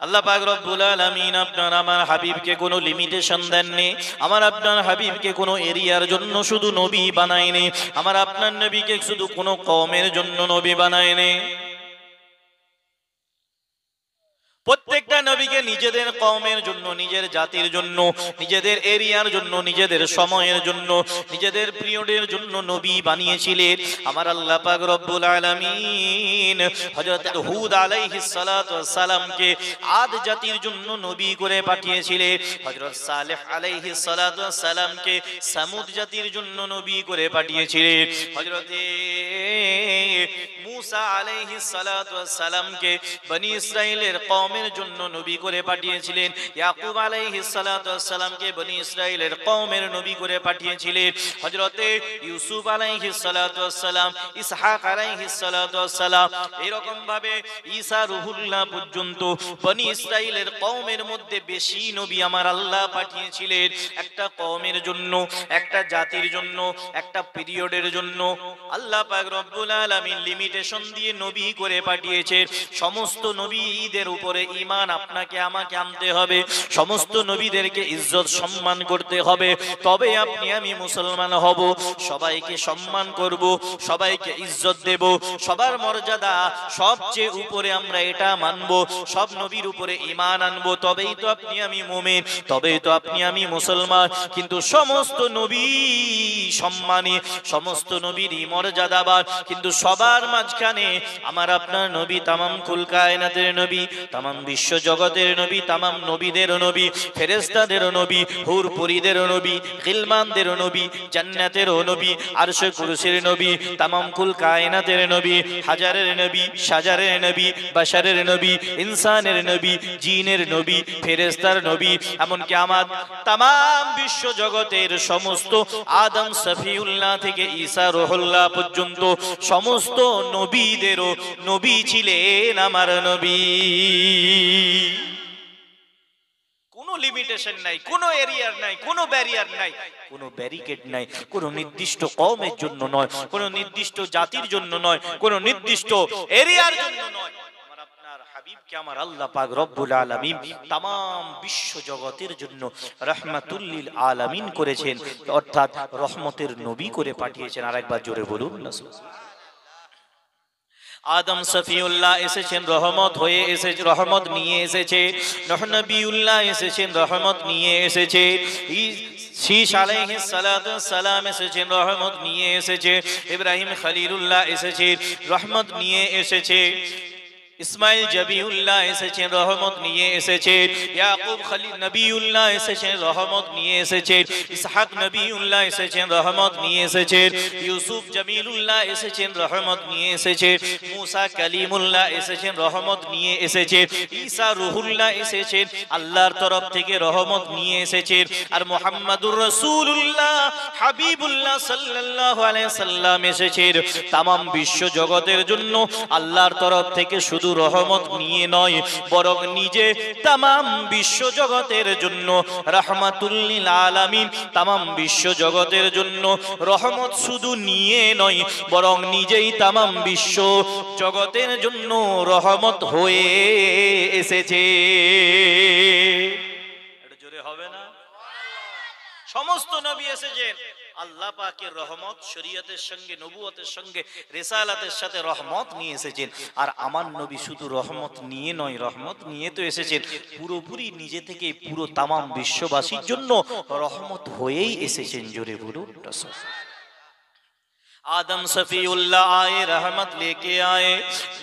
আল্লাহ পাক রব্বুল আলামিন আপনার আমার হাবিবকে কোনো লিমিটেশন দেননি, আমার আপনার হাবিবকে কোনো এরিয়ার জন্য শুধু নবী বানায়নি, আমার আপনার নবীকে শুধু কোনো কওমের জন্য নবী বানায়নি। প্রত্যেকটা নবীকে নিজেদের কওমের জন্য, নিজের জাতির জন্য, নিজেদের এরিয়ার জন্য, নিজেদের সময়ের জন্য, নিজেদের পিরিয়ডের জন্য নবী বানিয়েছিলেন। আমার আল্লাহ পাক রব্বুল আলামিন হযরত হুদ আলাইহিস সালাতু ওয়াস সালামকে আদ জাতির জন্য নবী করে পাঠিয়েছিলেন, হযরত সালেহ আলাইহিস সালাতু ওয়াস সালামকে সামুদ জাতির জন্য নবী করে পাঠিয়েছিলেন, হযরত মুসা আলাইহিস সালাতু ওয়াস সালামকে বনি ইসরাইলের কওমের জন্য নবী করে পাঠিয়েছিলেন, ইয়াকুব আলাইহিস সালাতু ওয়াস সালামকে বনি ইসরাইলের কওমের নবী করে পাঠিয়েছিলেন, হযরত ইউসুফ আলাইহিস সালাতু ওয়াস সালাম, ইসহাক আলাইহিস সালাতু ওয়াস সালাম, এরকম ভাবে ঈসা রুহুল্লাহ পর্যন্ত বনি ইসরাইলের কওমের মধ্যে বেশি নবী আমার আল্লাহ পাঠিয়েছিলেন একটা কওমের জন্য, একটা জাতির জন্য, একটা পিরিয়ডের জন্য। আল্লাহ পাক রব্বুল আলামিন লিমিটেশন দিয়ে নবী করে পাঠিয়েছে। সমস্ত নবীদের উপরে ঈমান আপনাকে আমাকে আনতে হবে, সমস্ত নবীদেরকে ইজ্জত সম্মান করতে হবে, তবে আপনি আমি মুসলমান হব। সবাইকে সম্মান করব, সবাইকে ইজ্জত দেব, সবার মর্যাদা সবচেয়ে উপরে আমরা এটা মানব, সব নবীর উপরে ঈমান আনবো, তবেই তো আপনি আমি মুমিন, তবেই তো আপনি আমি মুসলমান। কিন্তু সমস্ত নবী সম্মানী, সমস্ত নবীরই মর্যাদাবান, কিন্তু সবার মাঝখানে আমার আপনার নবী তামাম কুল কায়নাতের নবী, তামাম বিশ্ব জগতের নবী, তামাম নবীদের নবী, ফেরেশতাদের নবী, হুর পরীদের নবী, গিলমানদের নবী, জান্নাতের নবী, আরশে কুরসির নবী, তামাম কুল কায়নাতের নবী, হাজারের নবী, সাজারের নবী, বাশারের নবী, ইনসানের নবী, জিনের নবী, ফেরেশতার নবী, এমনকি আমার তামাম বিশ্ব জগতের সমস্ত আদম সফিউল্লাহ থেকে ঈসা রুহুল্লাহ পর্যন্ত সমস্ত নবীদেরও নবী ছিলেন আমার নবী। কোনো লিমিটেশন নাই, কোনো এরিয়ার নাই, কোনো ব্যারিয়ার নাই, কোনো ব্যারিকেড নাই, কোনো নির্দিষ্ট কওমের জন্য নয়, কোনো নির্দিষ্ট জাতির জন্য নয়, কোনো নির্দিষ্ট এরিয়ার জন্য নয়। আমার আপনার হাবিবকে আমার আল্লাহ পাক রব্বুল আলামিন তামাম বিশ্ব জগতের জন্য রাহমাতুল লিল আলামিন করেছেন, অর্থাৎ রহমতের নবী করে পাঠিয়েছেন। আরেকবার জোরে বলুন না। আদম সফিউল্লাহ এসেছেন রহমত হয়ে, এসেছে রহমত নিয়ে এসেছে, নূহ নবিউল্লাহ এসেছেন রহমত নিয়ে এসেছে, শীশ আলাইহিস সালাতু ওয়াস সালাম এসেছেন রহমত নিয়ে এসেছে, ইব্রাহিম খলিলুল্লাহ এসেছেন রহমত নিয়ে এসেছে, ইসমাইল জবিউল্লাহ এসেছেন রহমত নিয়ে এসেছে, ইয়াকুব খলিল নবিউল্লাহ এসেছেন রহমত নিয়ে এসেছে, ইসহাক নবিউল্লাহ এসেছেন রহমত নিয়ে এসেছে, ইউসুফ জমিলুল্লাহ এসেছেন রহমত নিয়ে এসেছে, মুসা কালিমুল্লাহ এসেছেন রহমত নিয়ে এসেছে, ঈসা রুহুল্লাহ এসেছেন আল্লাহর তরফ থেকে রহমত নিয়ে এসেছে, আর মুহাম্মাদুর রাসূলুল্লাহ হাবিবুল্লাহ সাল্লাল্লাহু আলাইহি সাল্লাম এসেছেন তামাম বিশ্ব জগতের জন্য আল্লাহর তরফ থেকে শুধু রহমত নিয়ে নয়, বরং নিজে তামাম বিশ্ব জগতের জন্য রাহমাতুল লিল আলামিন, তামাম বিশ্ব জগতের জন্য রহমত শুধু নিয়ে নয়, বরং নিজেই তামাম বিশ্ব জগতের জন্য রহমত হয়ে এসেছে। এটা জোরে হবে না? সমস্ত নবী এসেছেন আল্লাহ পাকের রহমত, শরীয়তের সঙ্গে, নবুয়তের সঙ্গে, রিসালাতের সাথে রহমত নিয়ে এসেছেন। আর আমার নবী শুধু রহমত নিয়ে নয়, রহমত নিয়ে তো এসেছেন পুরোপুরি নিজে থেকে পুরো তামাম বিশ্ববাসীর জন্য রহমত হয়েই এসেছেন। জোরে বলুন রাসূল। आदम सफीउल्लाह आए रहमत लेके आए,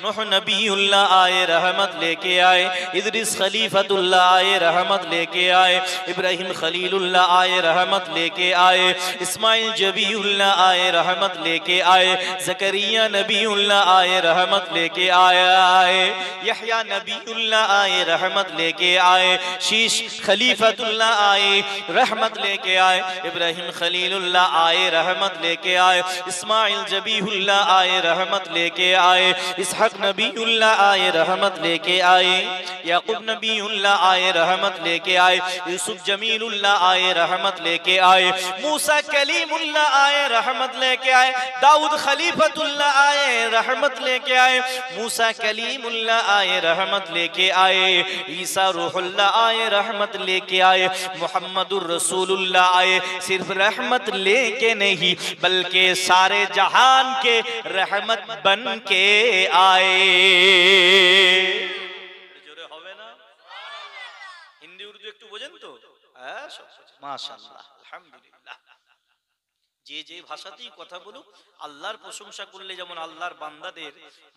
नूह नबीउल्लाह आए रहमत लेके आए, इदरिस खलीफतुल्लाह आए रहमत लेके आए, इब्राहिम खलीलुल्लाह आए रहमत लेके आए, इस्माइल जबीउल्लाह आए रहमत लेके आए, ज़करिया नबीउल्लाह आए रहमत लेके आए, यहया नबीउल्लाह आए रहमत लेके आए, शीश खलीफतुल्लाह आए रहमत लेके आए, इब्राहिम खलीलुल्लाह आए रहमत लेके आए, इस्माइल जबीहुल्लाह आए रहमत लेके आए, इसहक नबीउल्लाह आए रहमत लेके आए, याकूब नबीउल्लाह आए रहमत लेके आए, यूसुफ जमीलुल्लाह आए रहमत लेके आए, मूसा कलीमुल्लाह आए रहमत लेके आए, दाऊद खलीफतुल्लाह आए रहमत लेके आए, मूसा कलीमुल्लाह आए रहमत लेके आए, ईसा रूहुल्लाह आए रहमत लेके आए, मुहम्मदुर रसूलुल्लाह आए सिर्फ रहमत लेके नहीं बल्कि सारे जहान के रहमत बन के आए। जोरे होवे ना? हिंदी उर्दू একটু বোঝেন তো? হ্যাঁ, সব মাশাআল্লাহ, আলহামদুলিল্লাহ। যে যে ভাষাতেই কথা বলুক, আল্লাহর প্রশংসা করলে যেমন আল্লাহর বান্দাদের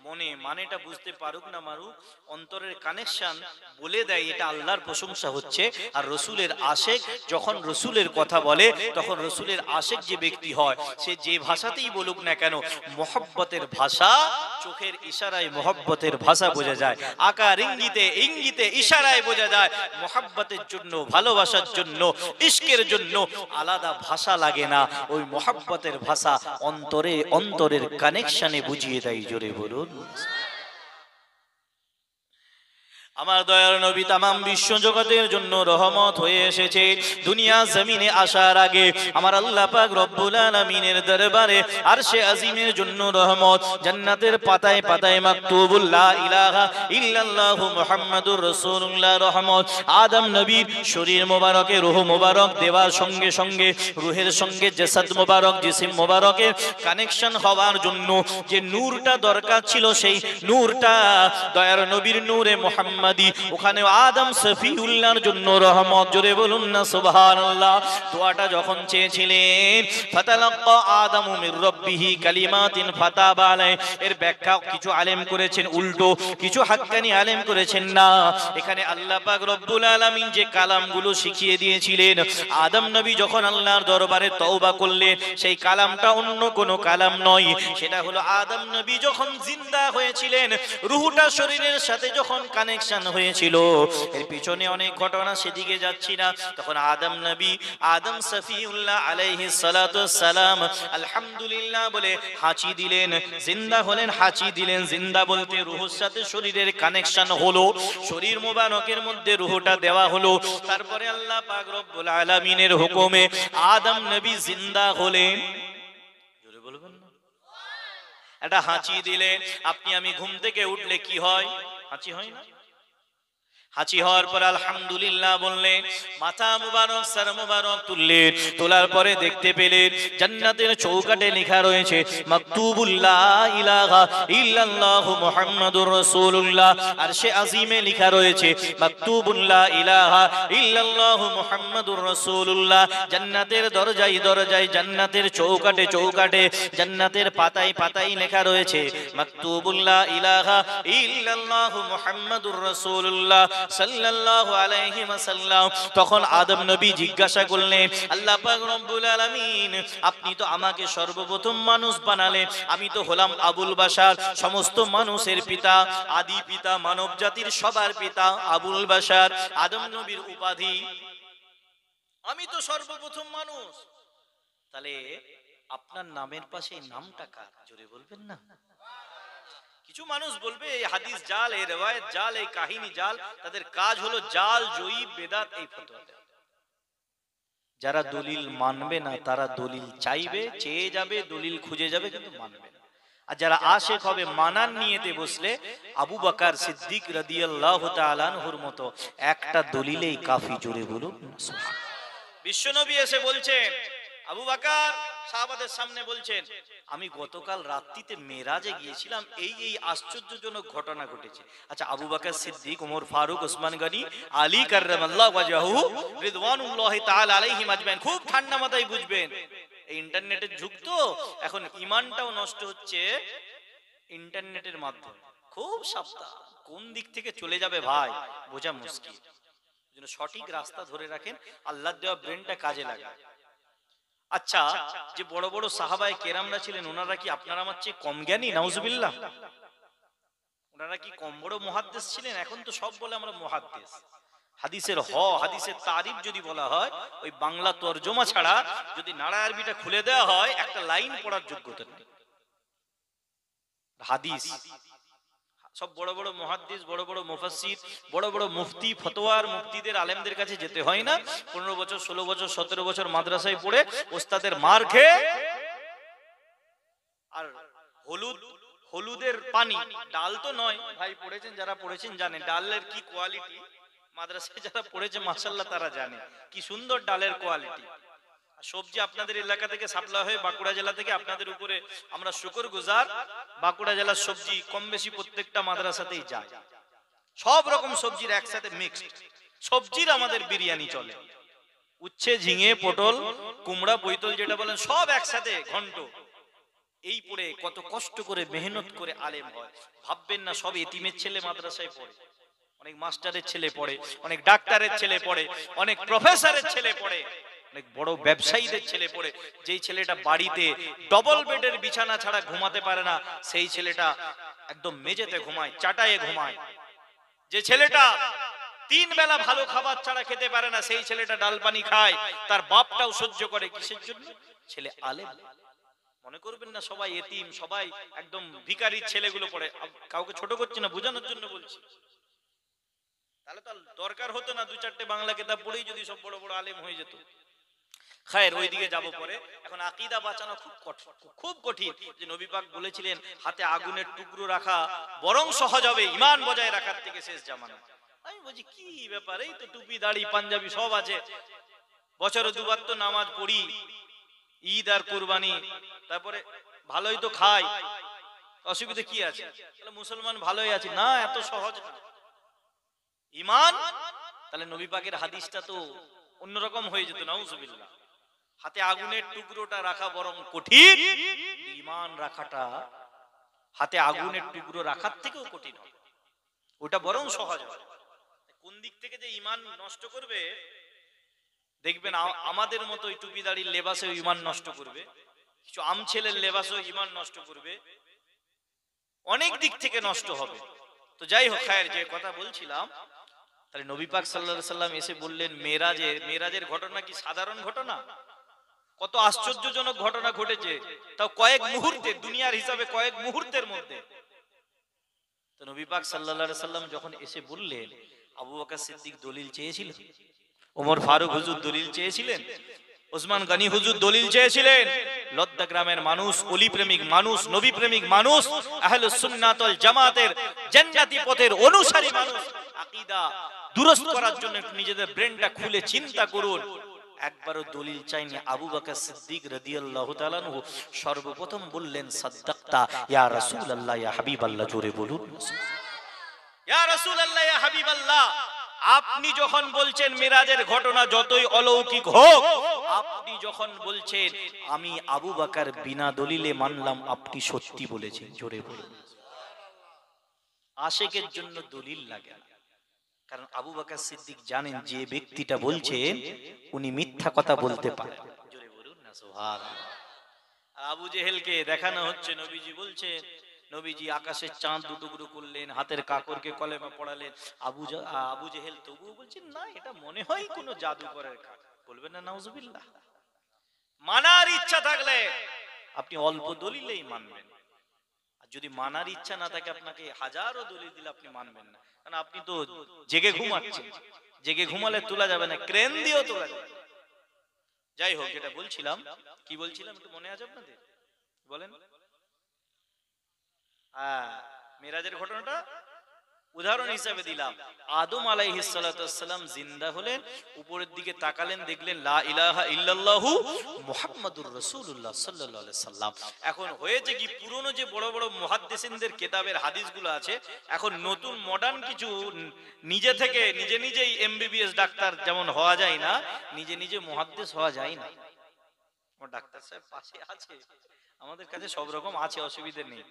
মনে মানেটা বুঝতে পারুক না মারুক, অন্তরের কানেকশন বলে দেয় এটা আল্লাহর প্রশংসা হচ্ছে। আর রসুলের আশেক যখন রসুলের কথা বলে তখন রসুলের আশেক যে ব্যক্তি হয় সে যে ভাষাতেই বলুক না কেন, মহব্বতের ভাষা, চোখের ইশারায় মহব্বতের ভাষা বোঝা যায়, আকার ইঙ্গিতে ইঙ্গিতে ইশারায় বোঝা যায়। মহব্বতের জন্য, ভালোবাসার জন্য, ইশকের জন্য আলাদা ভাষা লাগে না, ওই মহব্বতের ভাষা অন্তরে অন্তরের কানেকশনে বুঝিয়ে দেয়। জোরে বলুন। আমার দয়ার নবী তামাম বিশ্ব জগতের জন্য রহমত হয়ে এসেছে। দুনিয়া জমিনে আসার আগে আমার আল্লাহ পাক রব্বুল আলামিনের দরবারে আরশে আজিমের জন্য রহমত, জান্নাতের পাতায় পাতায় মাকতুবুল লা ইলাহা ইল্লাল্লাহু মুহাম্মাদুর রাসূলুল্লাহ রহমত। আদম নবীর শরীর মোবারকে রূহ মোবারক দেওয়ার সঙ্গে সঙ্গে রূহের সঙ্গে জাসাদ মোবারক, জিসিম মোবারকের কানেকশন হওয়ার জন্য যে নূরটা দরকার ছিল সেই নূরটা দয়ার নবীর নূরে মুহাম্মদ, ওখানে আদম সফিউল্লাহর জন্য রহমত। জোরে বলুন না সুবহানাল্লাহ। দোয়াটা যখন চেয়েছিলেন, ফাতালাক্কা আদামু মির রাব্বিহি কালিমাতিন ফাতাবা আলাইহি, এর ব্যাখ্যা কিছু আলেম করেছেন উল্টো, কিছু হাক্কানি আলেম করেছেন না। এখানে আল্লাহ পাক রব্বুল আলামিন যে কালামগুলো শিখিয়ে দিয়েছিলেন, আদম নবী যখন আল্লাহর দরবারে তওবা করলেন সেই কালামটা অন্য কোনো কালাম নয়, সেটা হলো আদম নবী যখন জিন্দা হয়েছিলেন, রূহটা শরীরের সাথে যখন কানেকশন হয়েছিল। এর পিছনে অনেক ঘটনা, সেদিকে যাচ্ছি না। তখন আদম নবী, আদম সফিউল্লাহ আলাইহিস সালাতু ওয়াস সালাম আলহামদুলিল্লাহ বলে হাঁচি দিলেন, জিন্দা হলেন, হাঁচি দিলেন। জিন্দা বলতে রূহের সাথে শরীরের কানেকশন হলো, শরীর মোবারকের মধ্যে রূহটা দেওয়া হলো। তারপরে আল্লাহ পাক রব্বুল আলামিনের হুকুমে আদম নবী জিন্দা হলেন। জোরে বলবেন না? এটা হাঁচি দিলেন। আপনি আমি ঘুম থেকে উঠলে কি হয়? হাঁচি হয় না? হাঁচি হওয়ার পর আলহামদুলিল্লাহ বললেন, মাথা মুবারক, সর মুবারক তুললেন। তোলার পরে দেখতে পেলেন জান্নাতের চৌকাঠে লেখা রয়েছে মাকতুবুল লা ইলাহা ইল্লাল্লাহু মুহাম্মাদুর রাসূলুল্লাহ। আরশে আজিমে লেখা রয়েছে মাকতুবুল লা ইলাহা ইল্লাল্লাহু মুহাম্মাদুর রাসূলুল্লাহ। জান্নাতের দরজায় দরজায়, জান্নাতের চৌকাঠে চৌকাঠে, জান্নাতের পাতায় পাতায় লেখা রয়েছে মাকতুবুল লা ইলাহা ইল্লাল্লাহু মুহাম্মাদুর রাসূলুল্লাহ সাল্লাল্লাহু আলাইহি ওয়াসাল্লাম। তখন আদম নবী জিজ্ঞাসা করলেন, আল্লাহ পাক রব্বুল আলামিন আপনি তো আমাকে সর্বপ্রথম মানুষ বানালেন, আমি তো হলাম আবুল বাশার, সমস্ত মানুষের পিতা, আদি পিতা, মানব জাতির সবার পিতা আবুল বাশার, আদম নবীর উপাধি, আমি তো সর্বপ্রথম মানুষ। তাহলে আপনার নামের পাশে এই নামটা কার? জোরে বলবেন না? কিছু মানুষ বলবে এই হাদিস জাল, এই রিওয়ায়াত জাল, এই কাহিনী জাল। তাদের কাজ হলো জাল, জয়ী, বেদাত, এই ফতোয়া দেওয়া। যারা দলিল মানবে না তারা দলিল চাইবে, চেয়ে যাবে, দলিল খুঁজে যাবে, কিন্তু মানবে না। আর যারা আশিক হবে মানার নিয়তে বসলে আবু বকর সিদ্দিক রাদিয়াল্লাহু তাআলা আনহুর মতো একটা দলিলেই কাফি। জোরে বলুন সুবহানাল্লাহ। বিশ্বনবী এসে বলছেন, আবু বকর সাহাবাদের সামনে বলছেন, আমি গতকাল রাত্রিতে মেরাজে গিয়েছিলাম, এই এই আশ্চর্যজনক ঘটনা ঘটেছে। আচ্ছা, আবু বকর সিদ্দিক, ওমর ফারুক, ওসমান গনি, আলী কাররামাল্লাহু ওয়াজহু রিদওয়ানুল্লাহি তাআলা আলাইহিম আজমাইন খুব ঠান্ডা মাথায় বুঝবেন। এই ইন্টারনেটের যুগ তো, এখন ঈমানটাও নষ্ট হচ্ছে ইন্টারনেটের মাধ্যমে। খুব সাবধান, কোন দিক থেকে চলে যাবে ভাই বোঝা মুশকিল। যেন সঠিক রাস্তা ধরে রাখেন, আল্লাহর দেওয়া ব্রেনটা কাজে লাগান। আচ্ছা, যে বড় বড় সাহাবায়ে কেরামরা ছিলেন, ওনারা কি আপনার আমার চেয়ে কম জ্ঞানী? নাউজুবিল্লাহ। ওনারা কি কম বড় মুহাদ্দিস ছিলেন? এখন তো সব বলে আমরা মুহাদ্দিস। হাদিসের হাদিসের তারিফ যদি বলা হয়, ওই বাংলা তরজমা ছাড়া যদি নাড়া আরবিটা খুলে দেওয়া হয়, একটা লাইন পড়ার যোগ্যতা নেই। হাদিস সব বড় বড় মুহাদ্দিস, বড় বড় মুফাসসির, বড় বড় মুফতি, ফতোয়ার মুফতিদের, আলেমদের কাছে যেতে হয় না। 15 বছর 16 বছর 17 বছর মাদ্রাসায় পড়ে ওস্তাদের মার খেয়ে, আর হলুদের পানি, ডাল তো নয় ভাই, পড়েছেন যারা পড়েছেন জানেন ডালের কি কোয়ালিটি। মাদ্রাসায় যারা পড়েছে মাশাআল্লাহ তারা জানে কি সুন্দর ডালের কোয়ালিটি। সবজি আপনাদের এলাকা থেকে সাপ্লাই হয় বাঁকুড়া জেলা থেকে, আপনাদের উপরে আমরা শুকরগুজার। বাঁকুড়া জেলার সবজি কম বেশি প্রত্যেকটা মাদ্রাসাতেই যায়। সব রকম সবজির একসাথে মিক্সড সবজির আমাদের বিরিয়ানি চলে। উচ্ছে, ঝিঙে, পটল, কুমড়া, বৈতল যেটা বলেন, সব একসাথে ঘন্ট। এই পড়ে কত কষ্ট করে মেহনত করে আলেম হয়। ভাববেন না সব এতিমের ছেলে মাদ্রাসায় পড়ে। অনেক মাস্টারের ছেলে পড়ে, অনেক ডাক্তারের ছেলে পড়ে, অনেক প্রফেসরের ছেলে পড়ে, অনেক বড় ব্যবসায়ীদের ছেলে পড়ে। যেই ছেলেটা বাড়িতে ডবল বেডের বিছানা ছাড়া ঘুমাতে পারে না, সেই ছেলেটা একদম মেঝেতে ঘুমায়, চাটায়ে ঘুমায়। যে ছেলেটা 3 বেলা ভালো খাবার ছাড়া খেতে পারে না, সেই ছেলেটা ডাল পানি খায়। তার বাপটাও সহ্য করে। কিসের জন্য? ছেলে আলেম। মনে করবেন না সবাই এতিম, সবাই একদম ভিখারির ছেলেগুলো পড়ে। কাউকে ছোট করছি না, বোঝানোর জন্য বলছি। তাহলে তো দরকার হতো না 2-4টে বাংলা কিতাব পড়েই যদি সব বড় বড় আলেম হয়ে যেত। খায়ের, ওইদিকে যাব পরে। এখন আকীদা বাঁচানো খুব কঠিন। যে নবী পাক বলেছিলেন হাতে আগুনের টুকরো রাখা বরং সহজ হবে ঈমান বজায় রাখার থেকে শেষ জামানা। আমি বলছি কি ব্যাপার, এই তো টুপি দাড়ি পাঞ্জাবি সব আছে, বছরে 2 বার তো নামাজ পড়ি, ঈদ আর কুরবানি, তারপরে ভালোই তো খাই, অসুবিধা কি আছে? তাহলে মুসলমান ভালোই আছে না? এত সহজ না ঈমান। তাহলে নবী পাকের হাদিসটা তো অন্যরকম হয়ে যেত। নাউজুবিল্লাহ। হাতে আগুনের টুকরোটা রাখা বরং কঠিন, ঈমান রাখাটা হাতে আগুনের টুকরো রাখার থেকেও কঠিন হবে, ওটা বরং সহজ হবে। কোন দিক থেকে যে ঈমান নষ্ট করবে দেখবেন। আমাদের মতো ওই টুপি দাড়ির লেবাসে ঈমান নষ্ট করবে, কিছু আম ছেলের লেবাসে ঈমান নষ্ট করবে, অনেক দিক থেকে নষ্ট হবে। তো যাই হোক, খায়ের যে কথা বলছিলাম, তাহলে নবী পাক সাল্লাল্লাহু আলাইহি সাল্লাম এসে বললেন মেরাজের ঘটনা কি সাধারণ ঘটনা? কত আশ্চর্যজনক ঘটনা ঘটেছে, তাও কয়েক মুহূর্তে, দুনিয়ার হিসাবে কয়েক মুহূর্তের মধ্যে। তো নবী পাক সাল্লাল্লাহু আলাইহি সাল্লাম যখন এসে বললেন, আবু বকর সিদ্দিক দলিল চেয়েছিলেন, ওমর ফারুক হুজুর দলিল চেয়েছিলেন, ওসমান গনি হুজুর দলিল চেয়েছিলেন। লদ্দা গ্রামের মানুষ, ওলি প্রেমিক মানুষ, নবী প্রেমিক মানুষ, আহলুস সুন্নাত ওয়াল জামাতের জান্নাতি পথের অনুসারী মানুষ, আকীদা দুরস্ত করার জন্য নিজেদের ব্রেনটা খুলে চিন্তা করুন। একবারও দলিল চাইনি। আবু বকর সিদ্দিক রাদিয়াল্লাহু তাআলা আনহু সর্বপ্রথম বললেন, সাদ্দাকতা ইয়া রাসূলুল্লাহ ইয়া হাবিবাল্লাহ। জোরে বলুন ইয়া রাসূলুল্লাহ ইয়া হাবিবাল্লাহ। আপনি যখন বলছেন মেরাজের ঘটনা যতই অলৌকিক হোক, আপনি যখন বলছেন আমি আবু বকর বিনা দলিলে মানলাম, আপনি সত্যি বলেছেন। জোরে বলুন। আশিকের জন্য দলিল লাগে না, কারণ আবু বকর সিদ্দিক জানেন যে ব্যক্তিটা বলছেন উনি মিথ্যা কথা বলতে পারেন। জোরে বলুন না সুবহানাল্লাহ। আবু জেহেলকে দেখানো হচ্ছে, নবীজি বলছেন, নবীজি আকাশের চাঁদ দুটুকরো করলেন, হাতের কাকরকে কলেমা পড়ালেন। আবু জেহেল তবুও বলছেন না, এটা মনে হয় কোনো জাদুকরের কাজ। বলবেন না নাউজুবিল্লাহ? মানার ইচ্ছা থাকলে আপনি অল্প দলিলেই মানবেন, আর যদি মানার ইচ্ছা না থাকে আপনাকে হাজারো দলিল দিলে আপনি মানবেন না, কারণ আপনি তো জেগে ঘুমাচ্ছেন। জেগে ঘুমালে তোলা যাবে না, ক্রেন দিয়েও তোলা যাবে। যাই হোক, যেটা বলছিলাম, কি বলছিলাম একটু মনে আছে আপনাদের? বলেন। মেরাজের ঘটনাটা উদাহরণ হিসেবে দিলাম। আদম আলাইহিস সালাতু ওয়াস সালাম জিন্দা হলেন, উপরের দিকে তাকালেন, দেখলেন লা ইলাহা ইল্লাল্লাহু মুহাম্মাদুর রাসূলুল্লাহ সাল্লাল্লাহু আলাইহি সাল্লাম। এখন হয়েছে কি, পুরনো যে বড় বড় মুহাদ্দিসিনদের কিতাবের হাদিসগুলো আছে, এখন নতুন মডার্ন কিছু নিজে থেকে নিজেই এমবিবিএস ডাক্তার যেমন হওয়া যায় না, নিজে মুহাদ্দিস হওয়া যায় না। আমার ডাক্তার সাহেব পাশে আছে, আমাদের কাছে সব রকম আছে, অসুবিধা নেই।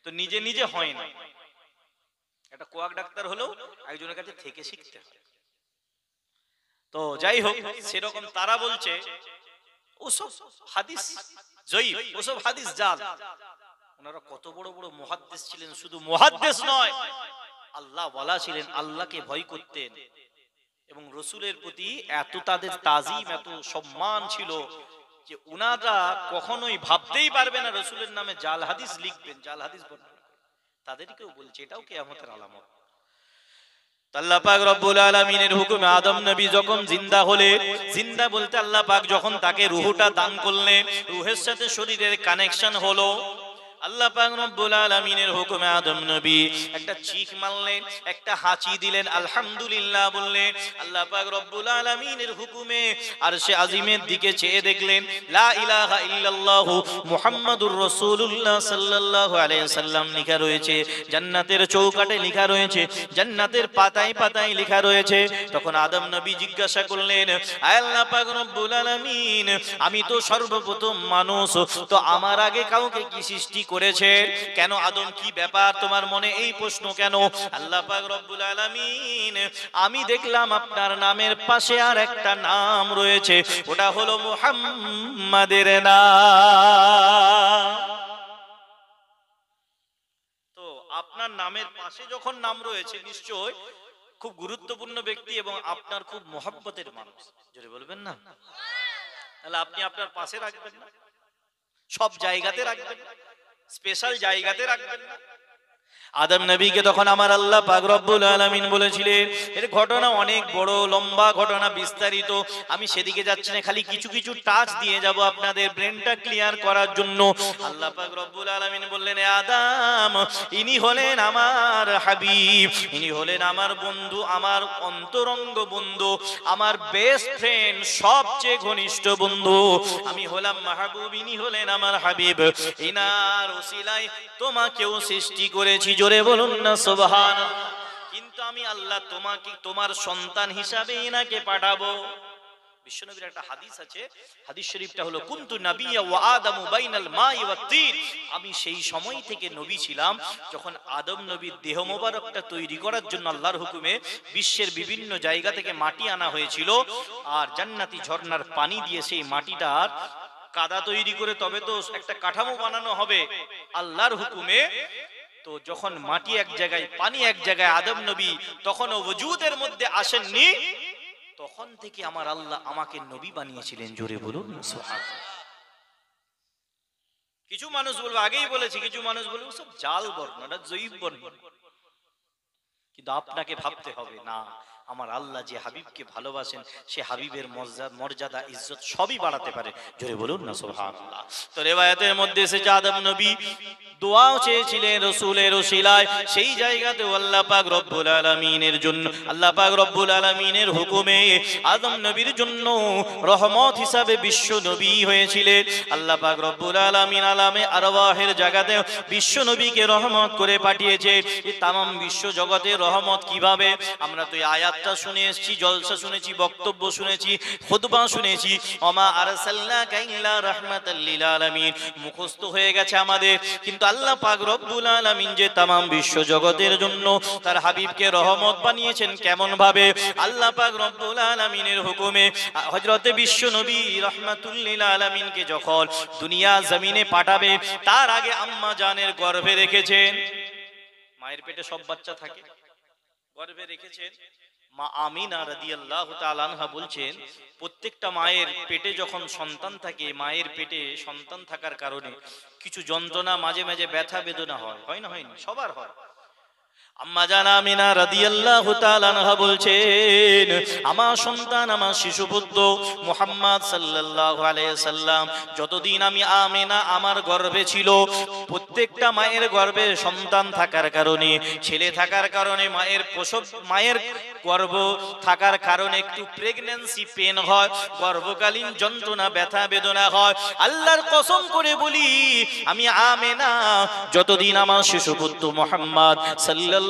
তো নিজে হয় না। একটা কোয়াক ডাক্তার হলেও একজনের কাছে থেকে শিখতে হয়। তো যাই হোক, সেরকম তারা বলছে ওসব হাদিস জয়ীফ, ওসব হাদিস জাল। ওনারা কত বড় বড় মুহাদ্দিস ছিলেন, শুধু মুহাদ্দিস নয়, আল্লাহ ওয়ালা ছিলেন, আল্লাহকে ভয় করতেন এবং রসুলের প্রতি এত তাদের তাজিম, এত সম্মান ছিল যে উনারা কখনোই ভাবতেই পারবে না রসুলের নামে জাল হাদিস লিখবেন, জাল হাদিস বর্ণনা করবেন। তাদেরকেও বলছে এটাও কিয়ামতের আলামত। আল্লাহ পাক রব্বুল আলামিনের হুকুমে আদম নবী যখন জিন্দা হলেন, জিন্দা বলতে আল্লাহ পাক যখন তাকে রূহটা দান করলেন, রূহের সাথে শরীরের কানেকশন হলো। আল্লাহ পাক রব্বুল আলামিনের হুকুমে আদম নবী একটা চিক মারলেন, একটা হাঁচি দিলেন, আলহামদুলিল্লাহ বললেন। আল্লাহ পাক রব্বুল আলামিনের হুকুমে আরশে আজিমের দিকে চেয়ে দেখলেন লা ইলাহা ইল্লাল্লাহ মুহাম্মাদুর রাসূলুল্লাহ সাল্লাল্লাহু আলাইহি সাল্লাম লেখা রয়েছে, জান্নাতের চৌকাঠে লেখা রয়েছে, জান্নাতের পাতায় পাতায় লেখা রয়েছে। তখন আদম নবী জিজ্ঞাসা করলেন, আয় আল্লাহ পাক রব্বুল আলামিন, আমি তো সর্বপ্রথম মানুষ, তো আমার আগে কাউকে কি সৃষ্টি করেছে? কেন আদম, কি ব্যাপার, তোমার মনে এই প্রশ্ন কেন? আল্লাহ পাক রব্বুল আলামিন, আমি দেখলাম আপনার নামের পাশে আর একটা নাম রয়েছে, ওটা হলো মুহাম্মাদের নাম। তো আপনার নামের পাশে যখন নাম রয়েছে, নিশ্চয় খুব গুরুত্বপূর্ণ ব্যক্তি এবং আপনার খুব মহব্বতের মানুষ। জোরে বলবেন না? তাহলে আপনি আপনার পাশে রাখবেন না, সব জায়গাতে রাখবেন না, স্পেশাল জায়গাতে রাখবেন না। আদম নবীকে তখন আমার আল্লাহ পাক রব্বুল আলামিন বলেছিলেন, এর ঘটনা অনেক বড়, লম্বা ঘটনা, বিস্তারিত, আমি সেদিকে যাচ্ছি না, খালি কিছু কিছু টাচ দিয়ে যাব আপনাদের ব্রেনটা ক্লিয়ার করার জন্য। আল্লাহ পাক রব্বুল আলামিন বললেন, এ আদম, ইনি হলেন আমার হাবিব, ইনি হলেন আমার বন্ধু, আমার অন্তরঙ্গ বন্ধু, আমার বেস্ট ফ্রেন্ড, সবচেয়ে ঘনিষ্ঠ বন্ধু। আমি হলাম মাহবুব, ইনি হলেন আমার হাবিব। ইনার ওসিলায় তোমাকেও সৃষ্টি করেছি। জোরে বলুন না সুবহানাল্লাহ। কিন্তু আমি আল্লাহ তোমাকে তোমার সন্তান হিসাবে ইনাকে পাঠাবো। বিশ্বনবীর একটা হাদিস আছে, হাদিস শরীফটা হলো কুনতু নাবিয়্যা ওয়া আদামু বাইনাল মাই ওয়াত তিন। আমি সেই সময় থেকে নবী ছিলাম যখন আদম নবীর দেহ মোবারকটা তৈরি করার জন্য আল্লাহর হুকুমে বিশ্বের বিভিন্ন জায়গা থেকে মাটি আনা হয়েছিল, আর জান্নাতি ঝর্ণার পানি দিয়ে সেই মাটিটার কাদা তৈরি করে তবে তো একটা কাঠামো বানানো হবে আল্লাহর হুকুমে। তো যখন মাটি এক জায়গায়, পানি এক জায়গায়, আদম নবী তখনও ওজুদের মধ্যে আসেননি, তখন থেকে আমার আল্লাহ আমাকে নবী বানিয়েছিলেন। জোরে বলুন সুবহানাল্লাহ। কিছু মানুষ বলবে, আগেই বলেছি, কিছু মানুষ বলবে সব জাল বর্ণনা, জয়ীব বর্ণনা, কিন্তু আপনাকে ভাবতে হবে না, আমার আল্লাহ যে হাবিবকে ভালোবাসেন, সে হাবিবের মর্যাদা, ইজ্জত সবই বাড়াতে পারে। জোরে বলুন না সুবহানাল্লাহ। তো রিওয়ায়াতের মধ্যে এসেছে আদম নবী দোয়াও চেয়েছিলেন রাসূলের ওসিলায়, সেই জায়গাতে আল্লাহ পাক রব্বুল আলামিনের জন্য, আল্লাহ পাক রব্বুল আলামিনের হুকুমে আদম নবীর জন্য রহমত হিসাবে বিশ্ব নবী হয়েছিলেন। আল্লাহ পাক রব্বুল আলামিন আলামে আরওয়াহের জায়গাতে বিশ্ব নবীকে রহমত করে পাঠিয়েছে। এই তামাম বিশ্ব জগতে রহমত কিভাবে? আমরা তো এই আয়াতটা শুনে এসেছি, জলসা শুনেছি, বক্তব্য শুনেছি, খুতবা শুনেছি, ওমা আরসালনাকা ইল্লা রাহমাতাল লিল আলামিন মুখস্থ হয়ে গেছে আমাদের। কিন্তু আল্লাহ পাক রব্বুল আলামিন যে তামাম বিশ্ব জগতের জন্য তার হাবিবকে রহমত বানিয়েছেন, কেমন ভাবে? আল্লাহ পাক রব্বুল আলামিনের হুকুমে হযরতে বিশ্ব নবী রাহমাতুল লিল আলামিনকে যখন দুনিয়া জমিনে পাঠাবে, তার আগে আম্মা জানের গর্ভে রেখেছেন। মায়ের পেটে সব বাচ্চা থাকে, গর্ভে রেখেছেন। মা আমিনা রাদিয়াল্লাহু তাআলা আনহা বলছেন, প্রত্যেকটা মায়ের পেটে যখন সন্তান থাকে, মায়ের পেটে সন্তান থাকার কারণে কিছু যন্ত্রণা, মাঝে মাঝে ব্যথা বেদনা হয়, হয় না? হয়নি? সবার হয়। আম্মা জান আমিনা রাদিয়াল্লাহু তাআলা আনহা বলছেন, আমার সন্তান, আমার শিশুপুত্র মুহাম্মদ সাল্লাল্লাহু আলাইহি সাল্লাম যতদিন আমি আমিনা আমার গর্ভে ছিল, প্রত্যেকটা মায়ের গর্ভে সন্তান থাকার কারণে, ছেলে থাকার কারণে, মায়ের প্রসব, মায়ের গর্ভ থাকার কারণে একটু প্রেগন্যান্সি পেন হয়, গর্ভকালীন যন্ত্রণা, ব্যথা বেদনা হয়। আল্লাহর কসম করে বলি, আমি আমিনা যতদিন আমার শিশুপুত্র মুহাম্মদ সাল্লাল্লাহু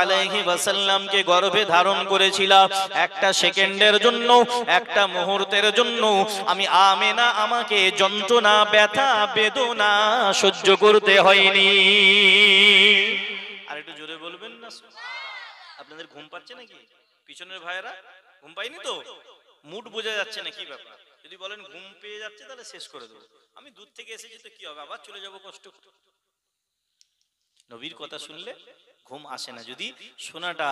আলাইহি ওয়াসাল্লামকে গর্ভে ধারণ করেছিলাম, একটা সেকেন্ডের জন্য, একটা মুহূর্তের জন্য আমি আমিনা আমাকে যন্ত্রণা, ব্যথা বেদনা সহ্য করতে হয়নি। আর একটু জোরে বলবেন না? আপনাদের ঘুম পাচ্ছে নাকি? পিছনের ভাইয়েরা ঘুম পায়নি তো? মুড বোঝা যাচ্ছে না, কি ব্যাপার? যদি বলেন ঘুম পেয়ে যাচ্ছে তাহলে শেষ করে দেবো। আমি দূর থেকে এসেছি তো কি হবে, আবার চলে যাব কষ্ট। নবীর কথা শুনলে ঘুম আসে না যদি শোনাটা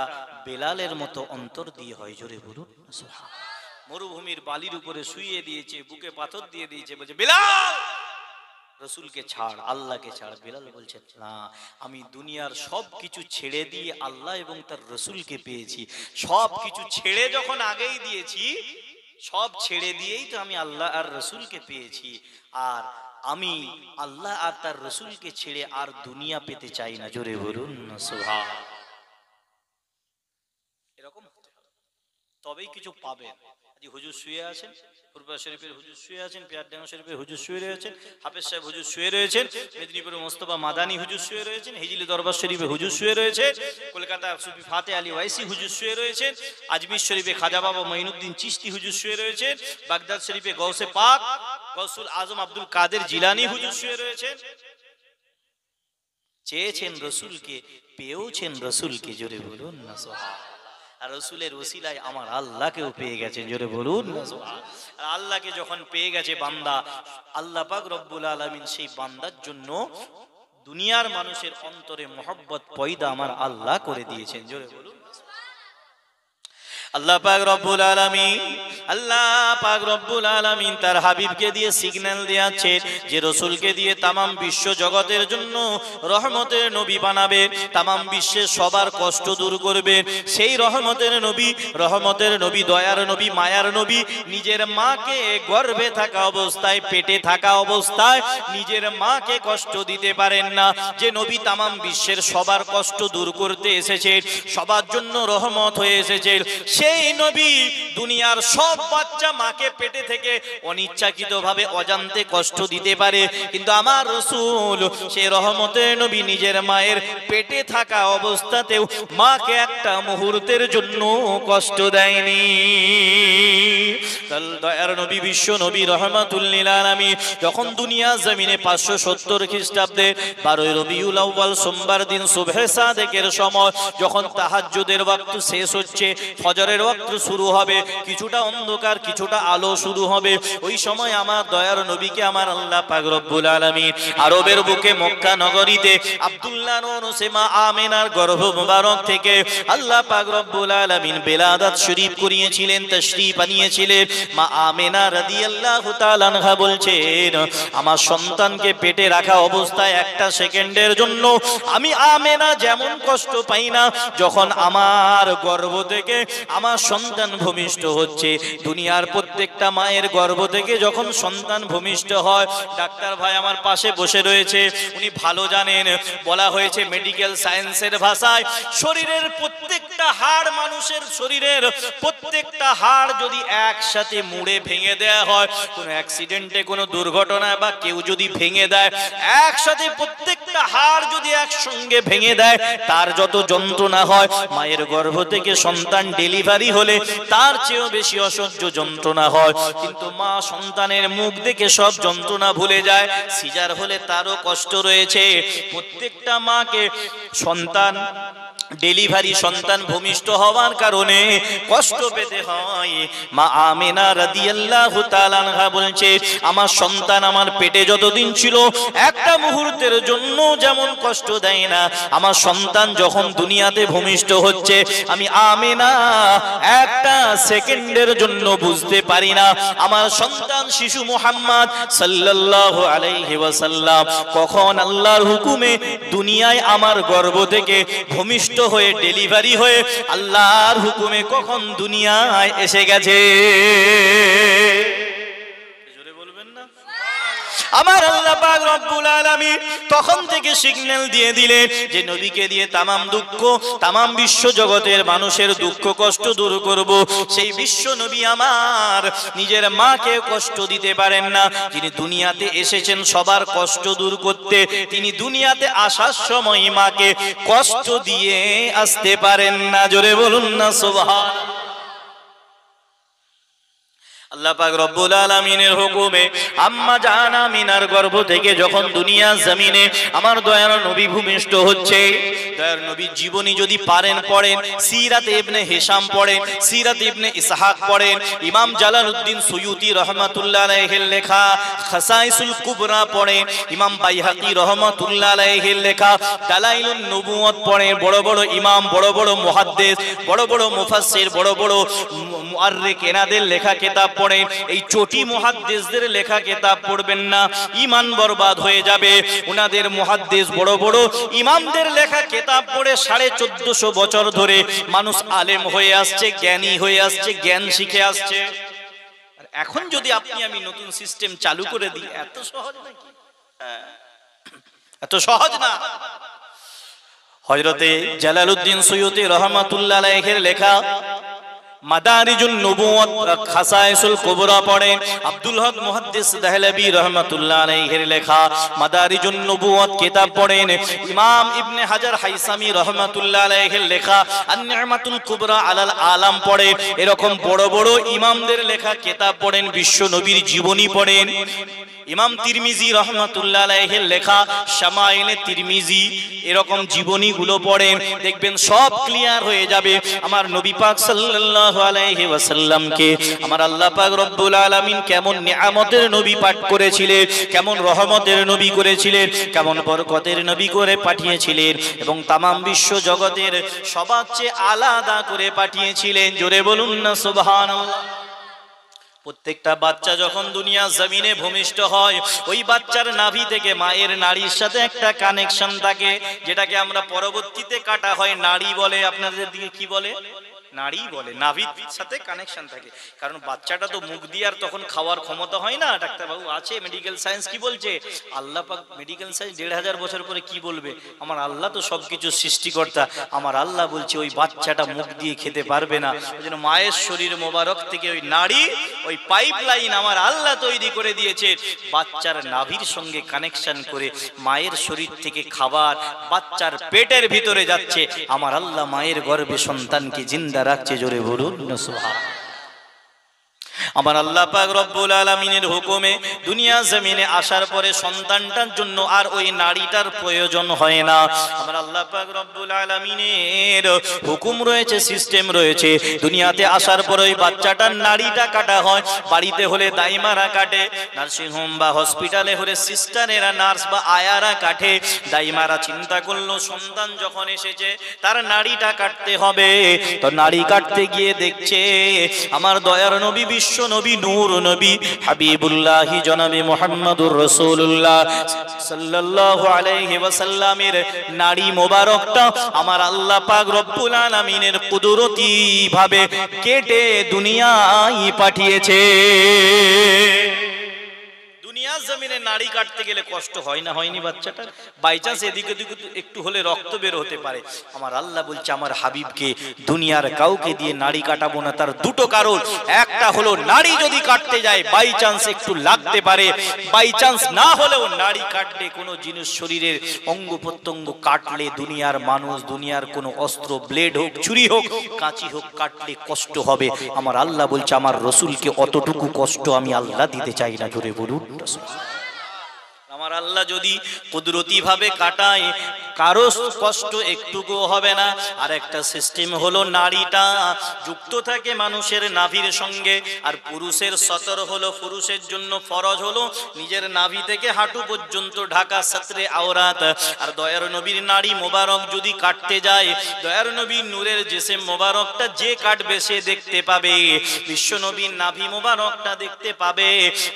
বেলালের মতো অন্তর দিয়ে হয়। জোরে বলুন সুবহানাল্লাহ। মরুভূমির বালির উপরে শুইয়ে দিয়েছে, বুকে পাথর দিয়ে দিয়েছে, বলছে বেলাল রসুলকে ছাড়, আল্লাহকে ছাড়। বেলাল বলছে না, আমি দুনিয়ার সব কিছু ছেড়ে দিয়ে আল্লাহ এবং তার রসুলকে পেয়েছি। সব কিছু ছেড়ে যখন আগেই দিয়েছি, সব ছেড়ে দিয়েই তো আমি আল্লাহ আর রসুলকে পেয়েছি। আর আমি আল্লাহ আর তার রসুলকে ছেড়ে আর দুনিয়া পেতে চাই না। জোরে বলুন সুবহানাল্লাহ। এরকম হতে হবে, তবেই কিছু পাবেন। হুজুর শুয়ে আছেন, ফুরফুরা শরীফের হুজুর শুয়ে আছেন, পিয়ারডাঙ্গা শরীফের হুজুর শুয়ে রয়েছেন, হাফেজ সাহেব হুজুর শুয়ে রয়েছেন, মেদিনীপুরের মোস্তফা মাদানী হুজুর শুয়ে রয়েছেন, হিজলি দরবার শরীফে হুজুর শুয়ে রয়েছে, কলকাতা সুফি ফাতে আলী ওয়াইসি হুজুর শুয়ে রয়েছেন, আজমির শরীফে খাজা বাবা মঈনুদ্দিন চিশতি হুজুর শুয়ে রয়েছেন, বাগদাদ শরীফে গৌসে পাক গৌসুল আজম আব্দুল কাদের জিলানী হুজুর শুয়ে রয়েছেন। চেয়েছেন রসুলকে, পেয়েছেন রসুলকে। জোরে বলুন না সুবহানাল্লাহ। আর রসুলের ওসিলায় আমার আল্লাহকেও পেয়ে গেছে। জোরে বলুন না সুবহানাল্লাহ। আর আল্লাহকে যখন পেয়ে গেছে বান্দা, আল্লাহ পাক রব্বুল আলামিন সেই বান্দার জন্য দুনিয়ার মানুষের অন্তরে মহব্বত পয়দা আমার আল্লাহ করে দিয়েছেন। জোরে বলুন আল্লাহ পাক রব্বুল আলামিন, আল্লাহ পাক রব্বুল আলামিন তার হাবিবকে দিয়ে সিগন্যাল দিয়েছে যে রসুলকে দিয়ে তামাম বিশ্ব জগতের জন্য রহমতের নবী বানাবে, তামাম বিশ্বের সবার কষ্ট দূর করবে। সেই রহমতের নবী, দয়ার নবী, মায়ার নবী নিজের মাকে গর্ভে থাকা অবস্থায়, পেটে থাকা অবস্থায় নিজের মাকে কষ্ট দিতে পারেন না। যে নবী তামাম বিশ্বের সবার কষ্ট দূর করতে এসেছে, সবার জন্য রহমত হয়ে এসেছে, সেই নবী দুনিয়ার সব বাচ্চা মাকে পেটে থেকে অনিচ্ছাকৃতভাবে অজান্তে কষ্ট দিতে পারে, কিন্তু আমার রাসূল সেই রহমতের নবী নিজের মায়ের পেটে থাকা অবস্থাতেও মাকে একটা মুহূর্তের জন্য কষ্ট দেয়নি। দয়ার নবী, বিশ্ব নবী, রহমাতুল লিল আলামিন যখন দুনিয়া জমিনে 570 খ্রিস্টাব্দে 12 রবিউল আউয়াল সোমবার দিন সুবহে সাদেকের সময়, যখন তাহাজ্জুদের ওয়াক্ত শেষ হচ্ছে, ফজরের ওয়াক্ত শুরু হবে, কিছুটা অন্ধকার কিছুটা আলো শুরু হবে, ওই সময় আমার দয়ার নবীকে আমার আল্লাহ পাক রব্বুল আলামিন আরবের বুকে মক্কা নগরীতে আব্দুল্লাহ নূসেমা আমিনার গর্ভ মুবারক থেকে আল্লাহ পাক রব্বুল আলামিন বেলাদাত শরীফ করিয়েছিলেন, তাশরীফ আনিয়েছিলেন। মা আমিনা রাদিয়াল্লাহু তাআলা আনহা বলছেন, আমার সন্তানকে পেটে রাখা অবস্থায় একটা সেকেন্ডের জন্য আমি আমিনা যেমন কষ্ট পাই না, যখন আমার গর্ভ থেকে আমার সন্তান ভূমিষ্ঠ হচ্ছে। দুনিয়ার প্রত্যেকটা মায়ের গর্ভ থেকে যখন সন্তান ভূমিষ্ঠ হয়, ডাক্তার ভাই আমার পাশে বসে রয়েছে, উনি ভালো জানেন, বলা হয়েছে মেডিকেল সায়েন্সের ভাষায় শরীরের প্রত্যেকটা হাড়, মানুষের শরীরের প্রত্যেকটা হাড় যদি একসাথে মুড়ে ভেঙে দেয়া হয়, কোনো অ্যাক্সিডেন্টে, কোনো দুর্ঘটনায় বা কেউ যদি ভেঙে দেয়, একসাথে প্রত্যেকটা হাড় যদি একসঙ্গে ভেঙে দেয়, তার যত যন্ত্রণা হয়, মায়ের গর্ভ থেকে সন্তান ডেলিভারি হলে তার চেয়েও বেশি অসহ্য যন্ত্রণা হয়। কিন্তু মা সন্তানের মুখ দেখে সব যন্ত্রণা ভুলে যায়। সিজার হলে তারও কষ্ট রয়েছে। প্রত্যেকটা মাকে সন্তান ডেলিভারি, সন্তান ভূমিষ্ঠ হওয়ার কারণে কষ্ট পেতে হয়। মা আমিনা রাদিয়াল্লাহু তাআলা আনহা বলছে, আমার সন্তান আমার পেটে যতদিন ছিল একটা মুহূর্তের জন্য যেমন কষ্ট দেয় না, আমার সন্তান যখন দুনিয়াতে ভূমিষ্ঠ হচ্ছে আমি আমিনা একটা সেকেন্ডের জন্য বুঝতে পারি না আমার সন্তান শিশু মুহাম্মদ সাল্লাল্লাহু আলাইহি ওয়াসাল্লাম কখন আল্লাহর হুকুমে দুনিয়ায় আমার গর্ভ থেকে ভূমিষ্ঠ হয়ে ডেলিভারি হয়ে আল্লাহর হুকুমে কখন দুনিয়ায় এসে গেছে। জোরে বলবেন না? আমার আল্লাহ পাক রব্বুল আলামিন তখন থেকে সিগন্যাল দিয়ে দিলেন যে নবীকে দিয়ে তামাম দুঃখ, তামাম বিশ্ব জগতের মানুষের দুঃখ কষ্ট দূর করব। সেই বিশ্ব নবী আমার নিজের মাকে কষ্ট দিতে পারেন না, যিনি দুনিয়াতে এসেছেন সবার কষ্ট দূর করতে, তিনি দুনিয়াতে আসার সময় মাকে কষ্ট দিয়ে আসতে পারেন না। জোরে বলুন না সুবহানাল্লাহ। আল্লাহ পাক রব্বুল আলামিনের হুকুমে আম্মা জান আমিনার গর্ভ থেকে যখন দুনিয়া জমিনে আমার দয়ার নবী ভূমিষ্ঠ হচ্ছে, দয়ার নবী জীবনী যদি পারেন পড়েন, সিরাত ইবনে হিশাম পড়েন, সিরাত ইবনে ইসহাক পড়েন, ইমাম জালালউদ্দিন সুয়ুতি রাহমাতুল্লাহ আলাইহির লেখা খাসাইসুল কুবরা পড়েন, ইমাম বাইহাকি রাহমাতুল্লাহ আলাইহির লেখা দালাইলুন নবুওয়াত পড়েন, বড় বড় ইমাম, বড় বড় মুহাদ্দিস, বড় বড় মুফাসসির, বড় বড় মুআররিখ এনাদের লেখা কিতাব পড়েন। এই চটি মুহাদ্দিসদের লেখা কিতাব পড়বেন না, ঈমান বরবাদ হয়ে যাবে। ওনাদের মুহাদ্দিস বড় বড় ইমামদের লেখা কিতাব পড়ে 1450 বছর ধরে মানুষ আলেম হয়ে আসছে, জ্ঞানী হয়ে আসছে, জ্ঞান শিখে আসছে। আর এখন যদি আপনি আমি নতুন সিস্টেম চালু করে দিই, এত সহজ নাকি? এত সহজ না। হযরতে জালালউদ্দিন সুয়ুতি রাহমাতুল্লাহ আলাইহির লেখা মাদারিজুন নবুওয়াত খাসাইসুল কুবরা পড়েন, আব্দুল হক মুহাদ্দিস দেহলভী রাহমাতুল্লাহ আলাইহির লেখা মাদারিজুন নবুওয়াত কিতাব পড়েন, ইমাম ইবনে হাজার হাইসামি রাহমাতুল্লাহ আলাইহির লেখা আন-নি'মাতুল কুবরা আলাল আলাম পড়েন। এরকম বড় বড় ইমামদের লেখা কিতাব পড়েন, বিশ্ব নবীর জীবনী পড়েন। ইমাম তিরমিজি রাহমাতুল্লাহ আলাইহির লেখা শামাইলে তিরমিজি, এরকম জীবনীগুলো পড়েন, দেখবেন সব ক্লিয়ার হয়ে যাবে। আমার নবী পাক সাল্লাল্লাহু আলাইহি ওয়াসাল্লামকে আমার আল্লাহ পাক রব্বুল আলামিন কেমন নিয়ামতের নবী পাঠ করেছিলেন, কেমন রহমতের নবী করেছিলেন, কেমন বরকতের নবী করে পাঠিয়েছিলেন, এবং তামাম বিশ্ব জগতের সবার চেয়ে আলাদা করে পাঠিয়েছিলেন। জোরে বলুন না সুবহানাল্লাহ। প্রত্যেকটা বাচ্চা যখন দুনিয়া জমিনে ভূমিষ্ঠ হয়, ওই বাচ্চার নাভি থেকে মায়ের নাড়ির সাথে একটা কানেকশন থাকে, যেটাকে আমরা পরবর্তীতে কাটা হয় নাড়ি বলে। আপনাদের দিকে কি বলে? নাড়ি বলে। নাভির সাথে কানেকশন থাকে, কারণ বাচ্চাটা তো মুখ দিয়ে আর তখন খাওয়ার ক্ষমতা হয় না। ডাক্তারবাবু আছে, মেডিকেল সায়েন্স কি বলছে? আল্লাহ পাক মেডিকেল সায়েন্স 1500 বছর পরে কি বলবে? আমার আল্লাহ তো সবকিছু সৃষ্টিকর্তা। আমার আল্লাহ বলছে ওই বাচ্চাটা মুখ দিয়ে খেতে পারবে না, ওই জন্য মায়ের শরীর মোবারক থেকে ওই নাড়ি, ওই পাইপ লাইন আমার আল্লাহ তৈরি করে দিয়েছে। বাচ্চার নাভির সঙ্গে কানেকশন করে মায়ের শরীর থেকে খাবার বাচ্চার পেটের ভিতরে যাচ্ছে। আমার আল্লাহ মায়ের গর্ভে সন্তানকে জিন্দা রাখছে। জোরে বলুন না সুবহানাল্লাহ। আমার আল্লাহ পাক রব্বুল আলামিনের হুকুমে দুনিয়া জমিনে আসার পরে সন্তানটার জন্য আর ওই নাড়িটার প্রয়োজন হয় না। আমার আল্লাহ পাক রব্বুল আলামিনের হুকুম রয়েছে, সিস্টেম রয়েছে। দুনিয়াতে আসার পরে ওই বাচ্চাটার নাড়িটা কাটা হয়। বাড়িতে হলে দাইমারা কাটে, নার্সিং হোম বা হসপিটালে হলে সিস্টারেরা, নার্স বা আয়ারা কাটে। দাইমারা চিন্তা করলো সন্তান যখন এসেছে তার নাড়িটা কাটতে হবে, তো নাড়ি কাটতে গিয়ে দেখছে আমার দয়ার নবী, বিশ্ব নবী, নূর নবী, হাবিবুল্লাহি জনাবে মুহাম্মদুর রাসূলুল্লাহ সাল্লাল্লাহু আলাইহি ওয়াসাল্লামের নাড়ি মোবারকটা আমার আল্লাহ পাক রব্বুল আলামিনের কুদরতি ভাবে কেটে দুনিয়ায় পাঠিয়েছে। দুনিয়া জমিনে নাড়ি কাটতে গেলে কষ্ট হয় না? হয়নি বাচ্চাটার? বাই চান্স এদিকে ওদিকে একটু হলে রক্ত বের হতে পারে। আমার আল্লাহ বলছে আমার হাবিবকে দুনিয়ার কাউকে দিয়ে নাড়ি কাটাবো না। তার দুটো কারণ, একটা হলো নাড়ি যদি কাটতে যায় বাই চান্স একটু লাগতে পারে, বাই চান্স না হলেও নাড়ি কাটলে কোনো জিনিস শরীরের অঙ্গ প্রত্যঙ্গ কাটলে দুনিয়ার মানুষ, দুনিয়ার কোনো অস্ত্র, ব্লেড হোক, ছুরি হোক, কাঁচি হোক, কাটলে কষ্ট হবে। আমার আল্লাহ বলছে আমার রসুলকে অতটুকু কষ্ট আমি আল্লাহ দিতে চাই না। জোরে বলুন। আমার আল্লাহ যদি কুদরতি ভাবে কাটায় কারো কষ্ট একটুকু হবে না। আর একটা সিস্টেম হলো নাড়িটা যুক্ত থাকে মানুষের নাভির সঙ্গে, আর পুরুষের সতর হলো, পুরুষের জন্য ফরজ হলো নিজের নাভি থেকে হাঁটু পর্যন্ত ঢাকা সাতরে আওরাত। আর দয়ার নবীর নাড়ি মোবারক যদি কাটতে যায়, দয়ার নবীর নূরের জিসিম মোবারকটা যে কাটবে সে দেখতে পাবে, বিশ্ব নবীর নাভি মোবারকটা দেখতে পাবে।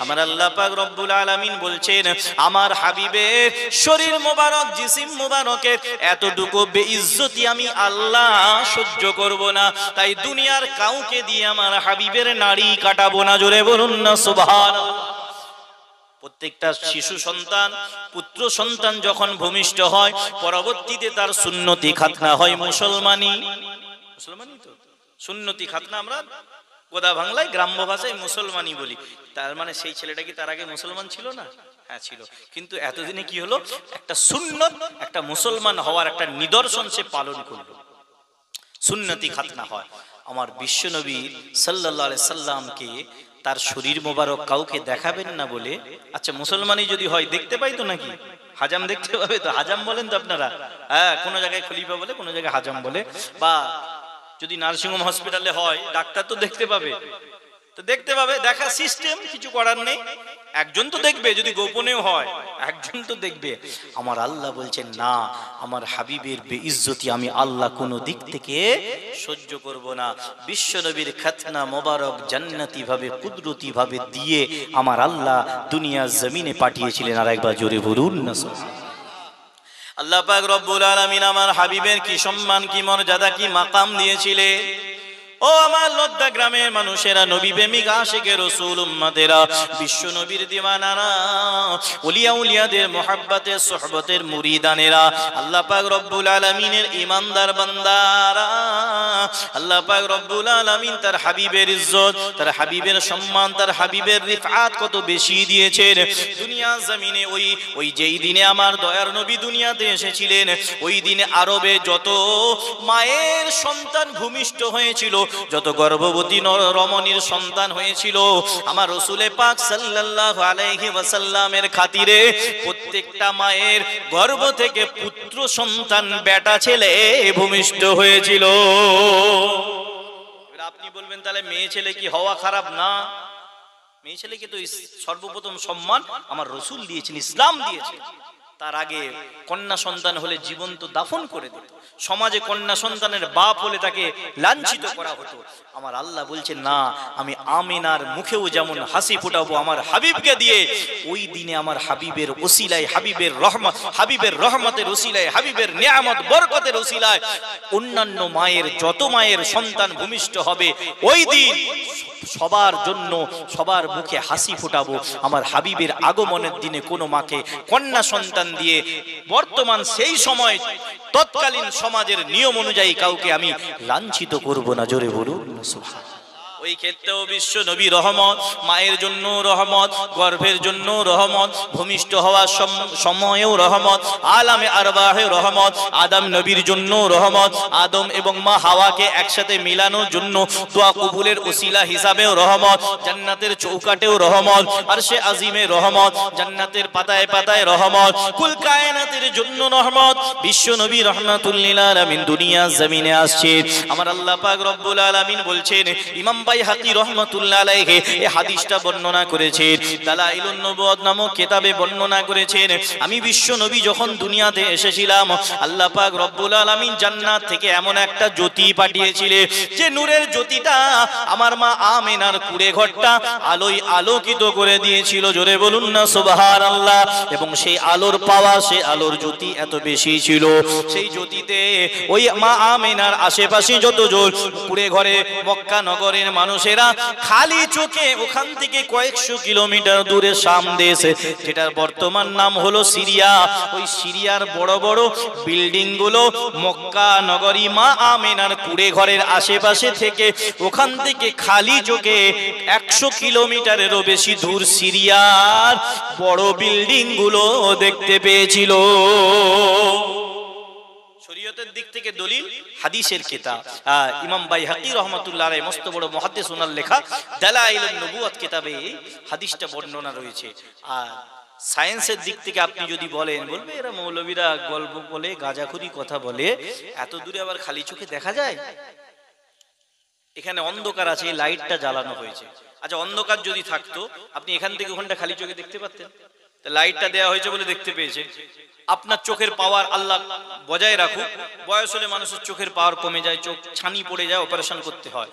আমার আল্লাহ পাক রব্বুল আলামিন বলছেন আমার হাবিবের শরীর মোবারক, জিসিম মোবারকের এতটুকু বেইজ্জতি আমি আল্লাহ সহ্য করব না। তাই দুনিয়ার কাউকে দিয়ে আমার হাবিবের নাড়ি কাটাবো না। জোরে বলুন না সুবহানাল্লাহ। প্রত্যেকটা শিশু সন্তান, পুত্র সন্তান যখন ভূমিষ্ঠ হয়, পরবর্তীতে তার সুন্নতি খাতনা হয়। মুসলমানি তো সুন্নতি খাতনা আমরা গোদা বাংলায়, গ্রাম্য ভাষায় মুসলমানি বলি। তার মানে সেই ছেলেটা কি তার আগে মুসলমান ছিল না? হ্যাঁ ছিল, কিন্তু এতদিনে কি হলো, একটা সুন্নত, একটা মুসলমান হওয়ার একটা নিদর্শন সে পালন করলো। সুন্নতি খাতনা হয়। আমার বিশ্বনবী সাল্লাল্লাহু আলাইহি সাল্লামকে তার শরীর মোবারক কাউকে দেখাবেন না বলে। আচ্ছা মুসলমানই যদি হয় দেখতে পাই তো নাকি? হাজাম দেখতে পাবে তো? হাজাম বলেন তো আপনারা? হ্যাঁ, কোনো জায়গায় খলিফা বলে, কোনো জায়গায় হাজাম বলে। বা যদি নার্সিংহোম হসপিটালে হয় ডাক্তার তো দেখতে পাবে, তো দেখতে পাবে, দেখা সিস্টেম, কিছু করার নেই। একজন তো দেখবে, যদি গোপনেও হয় একজন তো দেখবে। আমার আল্লাহ বলছেন না, আমার হাবিবের বেইজ্জতি আমি আল্লাহ কোনো দিক থেকে সহ্য করব না। বিশ্ব নবীর খাতনা মোবারক জান্নাতি ভাবে কুদরতি ভাবে দিয়ে আমার আল্লাহ দুনিয়া জমিনে পাঠিয়েছিলেন। আর একবার জোরে বলুন না আল্লাহ পাক রব্বুল আলামিন আমার হাবিবের কি সম্মান, কি মর্যাদা, কি মাকাম দিয়েছিলেন। ও আমার লদ্দা গ্রামের মানুষেরা, নবী প্রেমিক আশিকে রাসূল উম্মতেরা, বিশ্ব নবীর দিওয়ানারা, ওলিয়া উলিয়াদের মুহাব্বতের সুহবতের মুরিদানেরা, আল্লাহ পাক রব্বুল আলামিনের ঈমানদার বান্দারা, আল্লাহ পাক রব্বুল আলামিন তার হাবিবের ইজ্জত, তার হাবিবের সম্মান, তার হাবিবের রিফআত কত বেশি দিয়েছেন দুনিয়া জমিনে। ওই যেই দিনে আমার দয়ার নবী দুনিয়াতে এসেছিলেন, ওই দিনে আরবে যত মায়ের সন্তান ভূমিষ্ঠ হয়েছিল, যত গর্ভবতী রমণীর সন্তান হয়েছিল, আমার রাসূলে পাক সাল্লাল্লাহু আলাইহি ওয়াসাল্লামের খাতিরে প্রত্যেকটা মায়ের গর্ভ থেকে পুত্র সন্তান, বেটা ছেলে ভূমিষ্ঠ হয়েছিল। আপনি বলবেন তাহলে মেয়ে ছেলে কি হওয়া খারাপ? না, মেয়ে ছেলেকে তো সর্বপ্রথম সম্মান আমার রাসূল দিয়েছেন, ইসলাম দিয়েছেন। তার আগে কন্যা সন্তান হলে জীবন্ত দাফন করে দিত। সমাজে কন্যা সন্তানের বাপ হলে তাকে লাঞ্ছিত করা হতো। আমার আল্লাহ বলছেন না, আমি আমিনার মুখেও যেমন হাসি ফোটাবো আমার হাবিবকে দিয়ে, ওই দিনে আমার হাবিবের ওসিলায়, হাবিবের রহমতের ওসিলায়, হাবিবের নিয়ামত বরকতের ওসিলায় অন্যান্য মায়ের যত মায়ের সন্তান ভূমিষ্ঠ হবে, ওই দিন সবার জন্য সবার মুখে হাসি ফোটাবো আমার হাবিবের আগমনের দিনে। কোনো মাকে কন্যা সন্তান দিয়ে বর্তমান সেই সময় তৎকালীন সমাজের নিয়ম অনুযায়ী কাউকে আমি লাঞ্ছিত করব না। জোরে বলুন সুবহানাল্লাহ। ওই ক্ষেত্রেও বিশ্ব নবী রহমত, মায়ের জন্য রহমত, গর্ভের জন্য রহমত, ভূমিষ্ঠ হওয়ার সময়েও রহমত, আলামে আরওয়াহে রহমত, আদম নবীর জন্য রহমত, আদম এবং মা হাওয়াকে একসাথে মিলানোর জন্য দোয়া কবুলের ওসিলা হিসাবেও রহমত, জান্নাতের চৌকাটেও রহমত, আরশে আজিমে রহমত, জান্নাতের পাতায় পাতায় রহমত, কুল কায়নাতের জন্য রহমত। বিশ্ব নবী রাহমাতুল লিল আলামিন দুনিয়া জমিনে আসছে। আমার আল্লাহ পাক রব্বুল আলামিন বলছেন, ইমাম বাইহাকি রহমাতুল্লাহ আলাইহি এই হাদিসটা বর্ণনা করেছেন, দালাইলুন নবুওয়াত নামক কিতাবে বর্ণনা করেছেন। আমি বিশ্ব নবী যখন দুনিয়াতে এসেছিলাম, আল্লাহ পাক রব্বুল আলামিন জান্নাত থেকে এমন একটা জ্যোতি পাঠিয়েছিলেন, যে নূরের জ্যোতিটা আমার মা আমিনার কুড়ে ঘরটা আলোয় আলোকিত করে দিয়েছিল। জোরে বলুন না সুবহানাল্লাহ। এবং সেই আলোর পাওয়া, সেই আলোর জ্যোতি এত বেশি ছিল, সেই জ্যোতিতে ওই মা আমিনার আশেপাশে যত জন কুড়ে ঘরে মক্কা নগরের মানুষেরা খালি চোখে ওখান থেকে কয়েকশো কিলোমিটার দূরে শাম দেশ, যেটার বর্তমান নাম হলো সিরিয়া, ওই সিরিয়ার বড় বড় বিল্ডিং গুলো মক্কা নগরী মা আমিনার কুড়ে ঘরের আশেপাশে থেকে, ওখান থেকে খালি চোখে 100 কিলোমিটারেরও বেশি দূর সিরিয়ার বড় বিল্ডিং গুলো দেখতে পেয়েছিল। শরীয়তের দিক থেকে দলিল হাদিসের কিতাব ইমাম বাইহাকি রাহমাতুল্লাহ আলাইহি মস্ত বড় মুহাদ্দিস, ওনার লেখা দালাইলুন নবুওয়াত কিতাবে হাদিসটা বর্ণনা রয়েছে। আর সায়েন্সের দিক থেকে আপনি যদি বলেন, বলবে এরা মৌলবীরা গল্প বলে, গাঁজাখুরি কথা বলে, এত দূরে আবার খালি চোখে দেখা যায়? এখানে অন্ধকার আছে, লাইটটা জ্বালানো হয়েছে। আচ্ছা, অন্ধকার যদি থাকতো আপনি এখান থেকে ওখানটা খালি চোখে দেখতে পারতেন? লাইটটা দেওয়া হয়েছে বলে দেখতে পেয়েছে। আপনার চোখের পাওয়ার আল্লাহ বজায় রাখুক, বয়স হলে মানুষের চোখের পাওয়ার কমে যায়, চোখ ছানি পড়ে যায়, অপারেশন করতে হয়,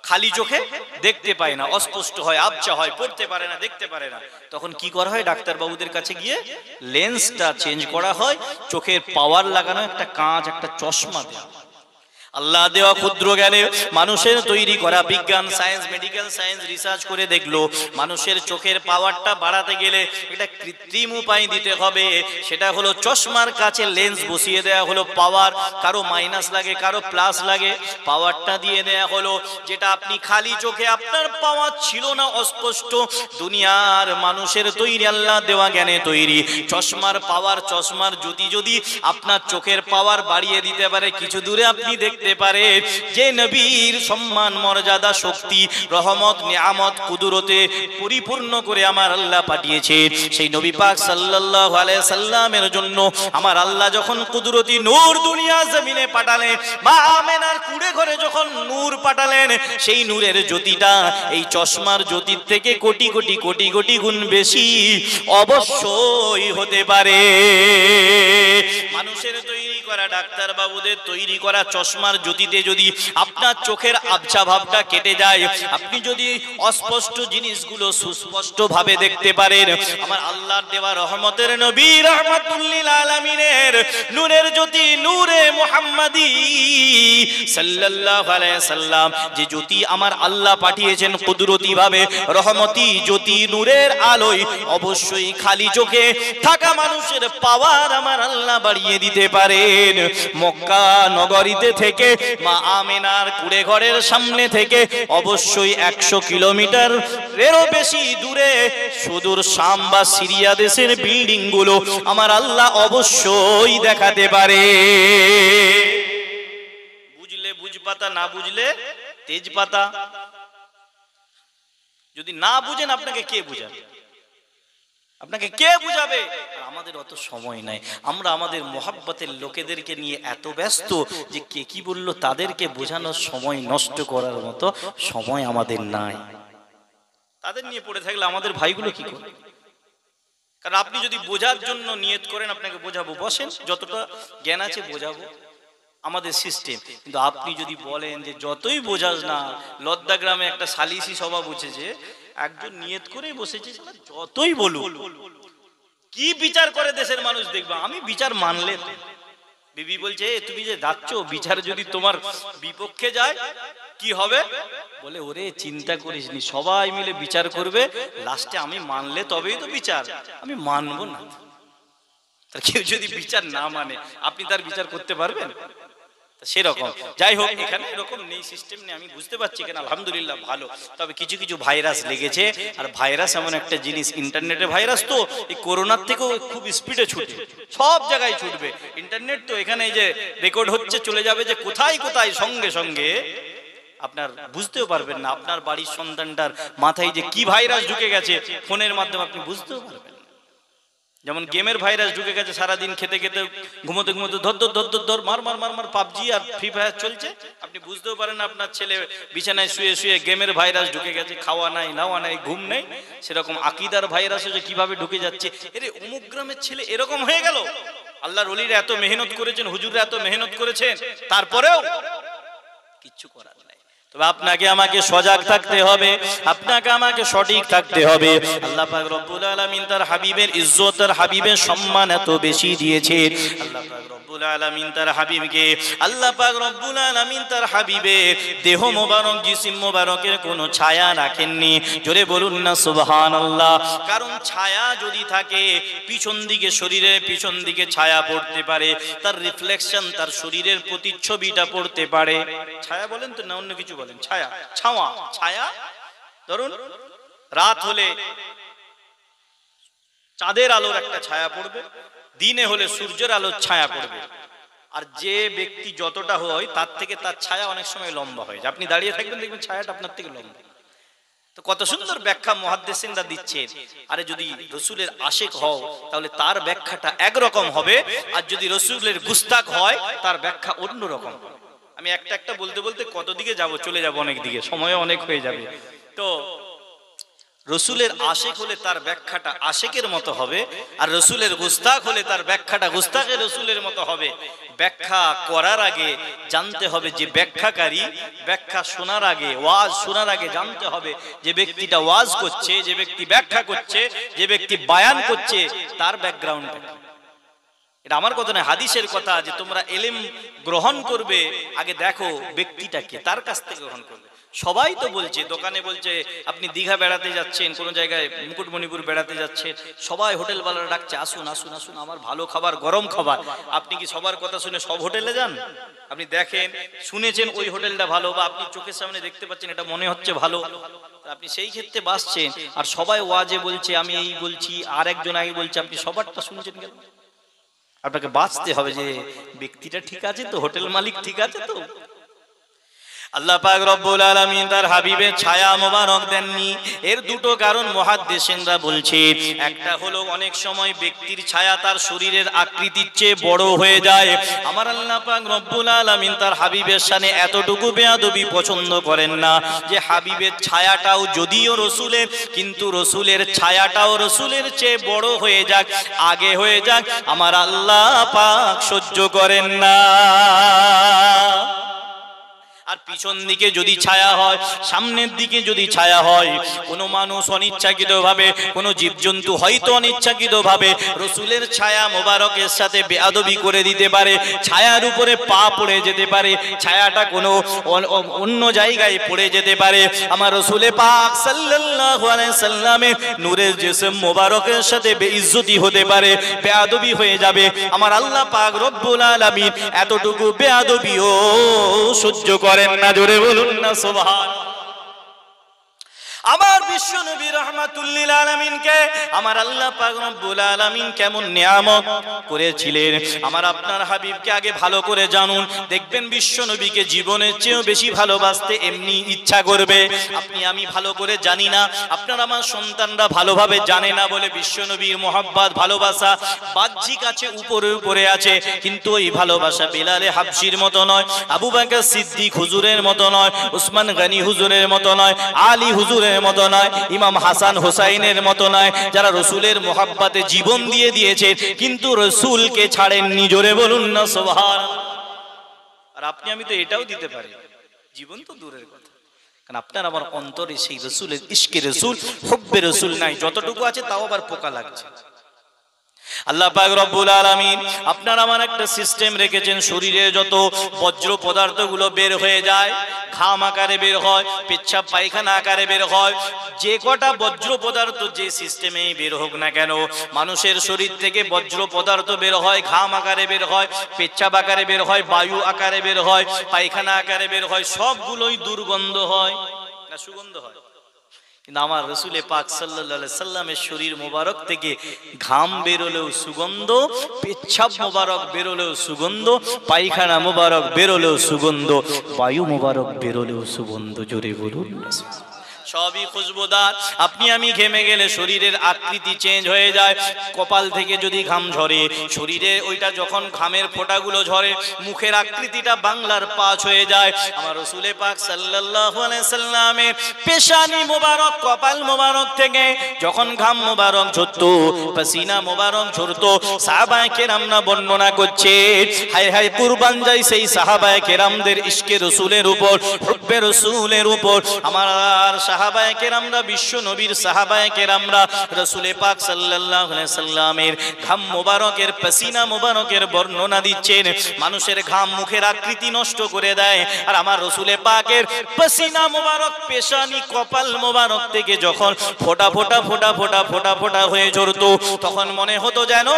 খালি চোখে দেখতে পায় না, অস্পষ্ট হয়, আবছা হয়, পড়তে পারে না, দেখতে পারে না। তখন কি করা হয়? ডাক্তার বাবুদের কাছে গিয়ে লেন্সটা চেঞ্জ করা হয়, চোখের পাওয়ার লাগানো একটা কাঁচ, একটা চশমা দেওয়া। আল্লাহ দেওয়া ক্ষুদ্র জ্ঞানে মানুষের তৈরি করা বিজ্ঞান, সায়েন্স, মেডিকেল সায়েন্স রিসার্চ করে দেখলো, মানুষের চোখের পাওয়ারটা বাড়াতে গেলে এটা কৃত্রিম উপায় দিতে হবে। সেটা হলো চশমার কাছে লেন্স বসিয়ে দেওয়া হলো, পাওয়ার কারো মাইনাস লাগে, কারো প্লাস লাগে, পাওয়ারটা দিয়ে দেওয়া হলো, যেটা আপনি খালি চোখে আপনার পাওয়ার ছিল না, অস্পষ্ট। দুনিয়ার মানুষের তৈরি, আল্লাহ দেওয়া জ্ঞানে তৈরি চশমার পাওয়ার, চশমার জ্যোতি যদি আপনার চোখের পাওয়ার বাড়িয়ে দিতে পারে, কিছু দূরে আপনি দেখতে দেখতে পারে, যে নবীর সম্মান মর্যাদা শক্তি রহমত নিয়ামত কুদরতে পরিপূর্ণ করে আমার আল্লাহ পাঠিয়েছে, সেই নবী পাক সাল্লাল্লাহু আলাইহি সাল্লামের জন্য আমার আল্লাহ যখন কুদরতি নূর দুনিয়া জমিনে পাঠালেন, মা আমেনার কুড়ে ঘরে যখন নূর পাঠালেন, সেই নূরের জ্যোতিটা এই চশমার জ্যোতির থেকে কোটি কোটি কোটি কোটি গুণ বেশি অবশ্যই হতে পারে। মানুষের তৈরি করা, ডাক্তার বাবুদের তৈরি করা চশমার জ্যোতিতে যদি আপনার চোখের আবছা ভাবটা কেটে যায়, আপনি যদি অস্পষ্ট জিনিসগুলো সুস্পষ্ট ভাবে দেখতে পারেন, আমার আল্লাহর দেওয়া রহমতের নবী রাহমাতুল লিল আলামিনের নূরের জ্যোতি নূরে মুহাম্মাদি সাল্লাল্লাহু আলাইহি সাল্লাম, যে জ্যোতি আমার আল্লাহ পাঠিয়েছেন কুদরতি ভাবে রহমতি জ্যোতি নূরের আলোয় অবশ্যই খালি চোখে থাকা মানুষের পাওয়ার আমার আল্লাহ বাড়িয়ে দিতে পারেন। মক্কা নগরীতে থেকে মা আমেনার কুড়ে ঘরের সামনে থেকে অবশ্যই 100 কিলোমিটার এরও বেশি দূরে সুদূর শাম বা সিরিয়া দেশের বিল্ডিং গুলো আমার আল্লাহ অবশ্যই দেখাতে পারে। বুঝলে বুঝপাতা, না বুঝলে তেজপাতা। যদি না বুঝেন আপনাকে কে বুঝাবে? আপনাকে কে বুঝাবে? আমাদের অত সময় নাই, আমরা আমাদের মোহাব্বতের লোকেদেরকে নিয়ে এত ব্যস্ত যে কে কি বললো তাদেরকে বোঝানোর সময় নষ্ট করার মতো সময় আমাদের নাই। তাদের নিয়ে পড়ে থাকলে আমাদের ভাইগুলো কি করবে? কারণ আপনি যদি বোঝার জন্য নিয়ত করেন আপনাকে বোঝাবো, বসেন, যতটা জ্ঞান আছে বোঝাবো, আমাদের সিস্টেম। কিন্তু আপনি যদি বলেন যে যতই বোঝাস না, লদ্দা গ্রামে একটা সালিসি সভা বসেছে, একজন নিয়ত করেই বসেছে, যতই বলুন কি বিচার করে দেশের মানুষ দেখবা, আমি বিচার মানলে। বিবি বলছে তুমি যে যাচ্ছ, বিচার যদি তোমার বিপক্ষে যায় কি হবে? বলে ওরে চিন্তা করিস নি, সবাই মিলে বিচার করবে, লাস্টে আমি মানলে তবেই তো বিচার, আমি মানবো না। কেউ যদি বিচার না মানে আপনি তার বিচার করতে পারবেন? সেরকম যাই হোক, এখানে এরকম নেই, সিস্টেম নেই, আমি বুঝতে পারছি। এখানে আলহামদুলিল্লাহ ভালো, তবে কিছু কিছু ভাইরাস লেগেছে। আর ভাইরাস এমন একটা জিনিস, ইন্টারনেটে ভাইরাস তো এই করোনার থেকেও খুব স্পিডে ছুটে, সব জায়গায় ছুটবে। ইন্টারনেট তো এখানে এই যে রেকর্ড হচ্ছে চলে যাবে যে কোথায় কোথায়, সঙ্গে সঙ্গে আপনার বুঝতেও পারবেন না আপনার বাড়ির সন্তানটার মাথায় যে কি ভাইরাস ঢুকে গেছে, ফোনের মাধ্যমে আপনি বুঝতেও পারবেন। যেমন গেমের ভাইরাস ঢুকে গেছে, সারাদিন খেতে খেতে ঘুমোতে ঘুমোতে ধর ধর ধর ধর ধর মার মার মার মার পাবজি আর ফ্রি ফায়ার চলছে, আপনি বুঝতেও পারেন না আপনার ছেলে বিছানায় শুয়ে শুয়ে গেমের ভাইরাস ঢুকে গেছে, খাওয়া নাই নাওয়া নাই ঘুম নেই। সেরকম আকীদার ভাইরাসও যে কিভাবে ঢুকে যাচ্ছে, এর অমুক গ্রামের ছেলে এরকম হয়ে গেল। আল্লাহর ওলিরা এত মেহনত করেছেন, হুজুররা এত মেহনত করেছেন, তারপরেও কিচ্ছু করার নাই। তবে আপনাকে আমাকে সজাগ থাকতে হবে, আপনাকে আমাকে সঠিক থাকতে হবে। আল্লাহ পাক রব্বুল আলামিন তার হাবিবের ইজ্জত, তার হাবিবের সম্মান এত বেশি দিয়েছে। আল্লাহ পাক রব্বুল আলামিন তার হাবিবকে, আল্লাহ পাক রব্বুল আলামিন তার হাবিবের দেহ মোবারক জিসিম মোবারকের কোনো ছায়া রাখেননি। জোরে বলুন না সুবহানাল্লাহ। কারণ ছায়া যদি থাকে পিছন দিকে, শরীরের পিছন দিকে ছায়া পড়তে পারে, তার রিফ্লেকশন তার শরীরের প্রতিচ্ছবিটা পড়তে পারে। ছায়া বলেন তো না অন্য কিছু বলেন? ছায়া, ছাওয়া, ছায়া। ধরুন রাত হলে চাঁদের আলোর একটা ছায়া পড়বে, দিনে হলে সূর্যের আলোর ছায়া পড়বে। আর যে ব্যক্তি যতটা হয় তার থেকে তার ছায়া অনেক সময় লম্বা হয়। আপনি দাঁড়িয়ে থাকবেন দেখবেন ছায়াটা আপনার থেকে লম্বা। তো কত সুন্দর ব্যাখ্যা মুহাদ্দিসিনরা দিচ্ছেন। আরে যদি রসুলের আশিক হও তাহলে তার ব্যাখ্যাটা একরকম হবে, আর যদি রসুলের গুস্তাখ হয় তার ব্যাখ্যা অন্য রকম হবে। আমি একটা একটা বলতে বলতে কত দিকে যাব, চলে যাব অনেক দিকে, সময় অনেক হয়ে যাবে। তো রসুলের আশিক হলে তার ব্যাখ্যাটা আশিকের মতো হবে, আর রসুলের গুস্তাখ হলে তার ব্যাখ্যাটা গুস্তাখে রসুলের মতো হবে। ব্যাখ্যা করার আগে জানতে হবে যে ব্যাখ্যাকারী, ব্যাখ্যা শোনার আগে, ওয়াজ শোনার আগে জানতে হবে যে ব্যক্তিটা ওয়াজ করছে, যে ব্যক্তি ব্যাখ্যা করছে, যে ব্যক্তি বায়ান করছে, তার ব্যাকগ্রাউন্ড। এটা আমার কথা নয়, হাদিসের কথা, যে তোমরা ইলম গ্রহণ করবে আগে দেখো ব্যক্তিটাকে, তার কাছ থেকে গ্রহণ করবে। সবাই তো বলছে, দোকানে বলছে, আপনি দীঘা বেড়াতে যাচ্ছেন, কোন জায়গায় মুকুটমণিপুর বেড়াতে যাচ্ছেন, সবাই হোটেলওয়ালারা ডাকছে আসুন আসুন আসুন, আমার ভালো খাবার, গরম খাবার। আপনি কি সবার কথা শুনে সব হোটেলে যান? আপনি দেখেন, শুনেছেন ওই হোটেলটা ভালো, বা আপনি চোখের সামনে দেখতে পাচ্ছেন এটা মনে হচ্ছে ভালো, আপনি সেই ক্ষেত্রে বাসছেন। আর সবাই ওয়াজে বলছে, আমি এই বলছি, আর একজন আগে বলছে, আপনি সবারটা শুনছেন কেন? আপনাকে বাঁচতে হবে যে ব্যক্তিটা ঠিক আছে তো, হোটেল মালিক ঠিক আছে তো, আল্লাহ পাক রব্বুল আলামিন তার হাবিবের ছায়া মোবারক দেননি। এর দুটো কারণ মুহাদ্দিসিনরা বলছে। একটা হলো অনেক সময় ব্যক্তির ছায়া তার শরীরের আকৃতির চেয়ে বড় হয়ে যায়। আমার আল্লাহ পাক রব্বুল আলামিন তার হাবিবের শানে এতটুকু বেয়াদবি পছন্দ করেন না যে হাবিবের ছায়াটাও যদিও রসুলের, কিন্তু রসুলের ছায়াটাও রসুলের চেয়ে বড় হয়ে যাক, আগে হয়ে যাক, আমার আল্লাহ পাক সহ্য করেন না। আর পিছন দিকে যদি ছায়া হয়, সামনের দিকে যদি ছায়া হয়, কোনো মানুষ অনিচ্ছাকৃতভাবে, কোনো জীবজন্তু হয়তো অনিচ্ছাকৃতভাবে রসুলের ছায়া মোবারকের সাথে বেয়াদবি করে দিতে পারে, ছায়ার উপরে পা পড়ে যেতে পারে, ছায়াটা কোনো অন্য জায়গায় পড়ে যেতে পারে। আমার রসুলে পাক সাল্লাল্লাহু আলাইহি সাল্লামের নূরের জিসম মোবারকের সাথে বেইজ্জতি হতে পারে, বেয়াদবি হয়ে যাবে। আমার আল্লাহ পাক রব্বুল আলামিন এতটুকু বেয়াদবিও সহ্য করেন না। জোরে বলুন না সুবহানাল্লাহ। আমার বিশ্ব নবী রাহমাতুল লিল আলামিনকে আমার আল্লাহ পাক রব্বুল আলামিন কেমন নিয়ামত করেছিলেন। আমার আপনার হাবিবকে আগে ভালো করে জানুন, দেখবেন বিশ্ব নবীকে জীবনের চেয়েও বেশি ভালোবাসতে এমনি ইচ্ছা করবে। আপনি আমি ভালো করে জানি না, আপনার আমার সন্তানরা ভালোভাবে জানে না বলে বিশ্ব নবীর মোহাব্বত ভালোবাসা বাহ্যিক আছে, উপরে উপরে আছে, কিন্তু ওই ভালোবাসা বেলালে হাবশির মতো নয়, আবু বকর সিদ্দিক হুজুরের মতো নয়, উসমান গনি হুজুরের মতো নয়, আলী হুজুরের মতো নয়, ইমাম হাসান হোসাইনের মতো নয়, যারা রসুলের মোহাব্বতে জীবন দিয়ে দিয়েছে কিন্তু রসুলকে ছাড়েননি। জোরে বলুন না সুবহানাল্লাহ। আর আপনি আমি তো এটাও দিতে পারি, জীবন তো দূরের কথা, কারণ আপনার আমার অন্তরে সেই রসুলের ইশকে রসুল, হুব্বে রসুল নাই, যতটুকু আছে তাও আবার পোকা লাগছে। আল্লাহ পাক রব্বুল আলামিন আপনার আমার একটা সিস্টেম রেখেছেন, শরীরে যত বজ্র পদার্থগুলো বের হয়ে যায়, ঘাম আকারে বের হয়, পেচ্ছাপ পায়খানা আকারে বের হয়, যে কটা বজ্র পদার্থ যে সিস্টেমেই বের হোক না কেন, মানুষের শরীর থেকে বজ্র পদার্থ বের হয়, ঘাম আকারে বের হয়, পেচ্ছাপ আকারে বের হয়, বায়ু আকারে বের হয়, পায়খানা আকারে বের হয়, সবগুলোই দুর্গন্ধ হয় না সুগন্ধ হয়? কিন্তু আমার রসুলে পাক সাল্লাল্লাহু আলাইহি সাল্লামের শরীর মোবারক থেকে ঘাম বেরোলেও সুগন্ধ, পেচ্ছাপ মোবারক বেরোলেও সুগন্ধ, পায়খানা মোবারক বেরোলেও সুগন্ধ, বায়ু মোবারক বেরোলেও সুগন্ধ। জোরে বলুন, সবই খুশবুদার। আপনি আমি ঘেমে গেলে শরীরের আকৃতি চেঞ্জ হয়ে যায়। কপাল থেকে যদি ঘাম ঝরে, শরীরে ওইটা যখন ঘামের ফোঁটাগুলো ঝরে, মুখের আকৃতিটা বাংলার পাঁচ হয়ে যায়। আমার রাসূল পাক সাল্লাল্লাহু আলাইহি সাল্লামের পেশানি মোবারক, কপাল মোবারক থেকে যখন ঘাম মোবারক ঝরতো, পসিনা মোবারক ঝরতো, সাহাবায়ে কেরামরা বর্ণনা করছে, হায় হায় কুরবান যাই সেই সাহাবায়ে কেরামদের ইশকে রাসূলের উপর, হুব্বে রাসূলের উপর। আমার সাহাবায়ে কেরামরা, বিশ্ব নবীর সাহাবায়ে কেরামরা রাসূল পাক সাল্লাল্লাহু আলাইহি সাল্লামের ঘাম মোবারকের, পসিনা মোবারকের বর্ণনা দিচ্ছেন। মানুষের ঘাম মুখের আকৃতি নষ্ট করে দেয়, আর আমার রাসূল পাকের পসিনা মোবারক পেশানি কপাল মোবারক থেকে যখন ফোঁটা ফোঁটা ফোঁটা ফোঁটা ফোঁটা ফোঁটা হয়ে ঝরতো, তখন মনে হতো যেন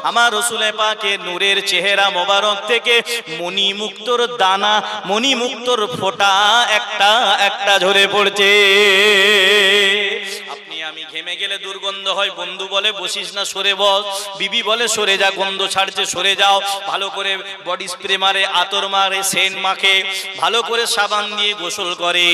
আমার রাসূল পাকের নূরের চেহারা মোবারক থেকে মণিমুক্তর দানা, মণিমুক্তর ফোঁটা একটা একটা ঝরে পড়ছে। আপনি আমি ঘেমে গেলে দুর্গন্ধ হয়, বন্ধু বলে বসিস না, সরে বস, বিবি বলে সরে যা, গন্ধ ছাড়ছে সরে যাও, ভালো করে বডি স্প্রে মারে, আতর মারে, সেন্ট মাখে, ভালো করে সাবান দিয়ে গোসল করে।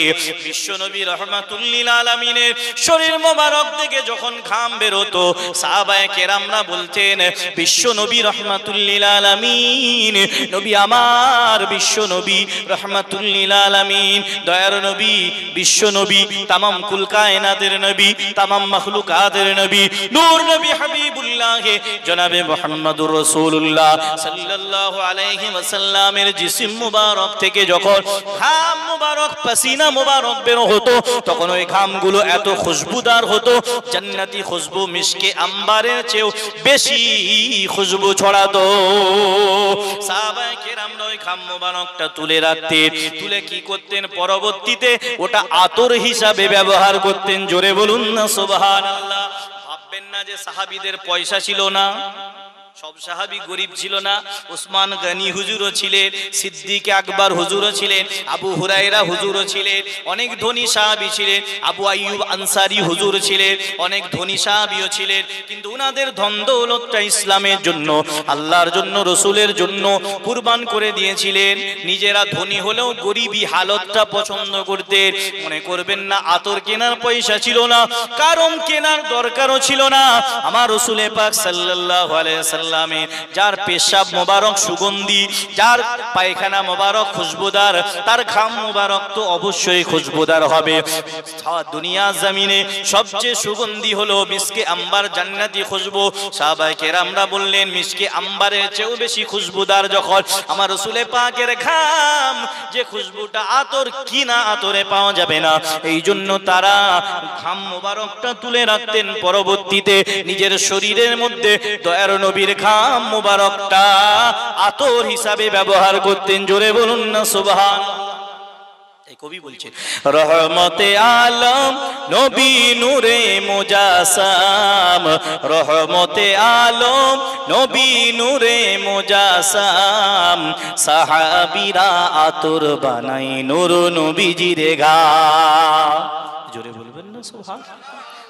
বিশ্ব নবী রাহমাতুল লিল আলামিনের শরীর মোবারক থেকে যখন ঘাম বেরোতো, সাহাবায়ে কেরামরা বলতেন, বিশ্ব নবী রাহমাতুল লিল আলামিন, নবী আমার বিশ্ব নবী রাহমাতুল লিল আলামিন, দয়ার নবী, বিশ্ব নবী, তামাম কুল কায়নাতের নবী, তামাম মাখলুকাতের নবী, নূর নবী হাবিবুল্লাহ জনাবে মুহাম্মদুর রাসূলুল্লাহ সাল্লাল্লাহু আলাইহি ওয়াসাল্লামের জিসম মুবারক থেকে যখন ঘাম মুবারক, পসিনা মুবারক বের হতো, তখন ওই ঘামগুলো এত খুশবুদার হতো, জান্নাতি খুশবু, মিশকে আম্বারের চেয়েও বেশি খুশবু ছড়াতো। সাহাবায়ে কেরামরা ওই ঘাম মুবারকটা তুলে রাখতেন, তুলে কি করতেন, পরবর্তীতে ওটা আতর হিসাবে ব্যবহার করতেন। জোরে বলুন না সুবহানাল্লাহ। ভাববেন না যে সাহাবীদের পয়সা ছিল না, সব সাহাবী গরিব ছিল না। ওসমান গনি হুজুরও ছিলেন, সিদ্দিক আকবর হুজুরও ছিলেন, আবু হুরায়রা হুজুরও ছিলেন, অনেক ধনী সাহাবী ছিলেন, আবু আইয়ুব আনসারী হুজুর ছিলেন, অনেক ধনী সাহাবীও ছিলেন। কিন্তু উনাদের ধন দৌলতটা ইসলামের জন্য, আল্লাহর জন্য, রসুলের জন্য কুরবান করে দিয়েছিলেন। নিজেরা ধনী হলেও গরিবী হালতটা পছন্দ করতেন। মনে করবেন না আতর কেনার পয়সা ছিল না, কারণ কেনার দরকারও ছিল না। আমার রাসূল পাক সাল্লাল্লাহু আলাইহি সাল্লামে যার পেশাব মোবারক সুগন্ধি, যার পায়খানা মোবারক খুশবুদার, তার ঘাম মোবারক তো অবশ্যই খুশবুদার হবে। দুনিয়া জমিনে সবচেয়ে সুগন্ধি হলো মিসকে আম্বার, জান্নাতি খুশবু। সাহাবায়ে কেরামরা বললেন মিসকে আম্বারের চেয়েও বেশি খুশবুদার যখন আমার রাসূল পাকের ঘাম, যে খুশবুটা আতর কিনা আতরে পাওয়া যাবে না। এই জন্য তারা ঘাম মোবারকটা তুলে রাখতেন, পরবর্তীতে নিজের শরীরের মধ্যে দয়ার নবীর ঘাম মোবারকটা আতর হিসাবে ব্যবহার করতেন। জোরে বলুন না সুবহানাল্লাহ। কবি বলছেন রহমতে আলম নবী নূরে মুজাসাম, রহমতে আলম নবী নূরে মুজাসাম, সাহাবীরা আতর বানাই নূর নবীজির ঘাম। জোরে বলবেন না সুবহানাল্লাহ।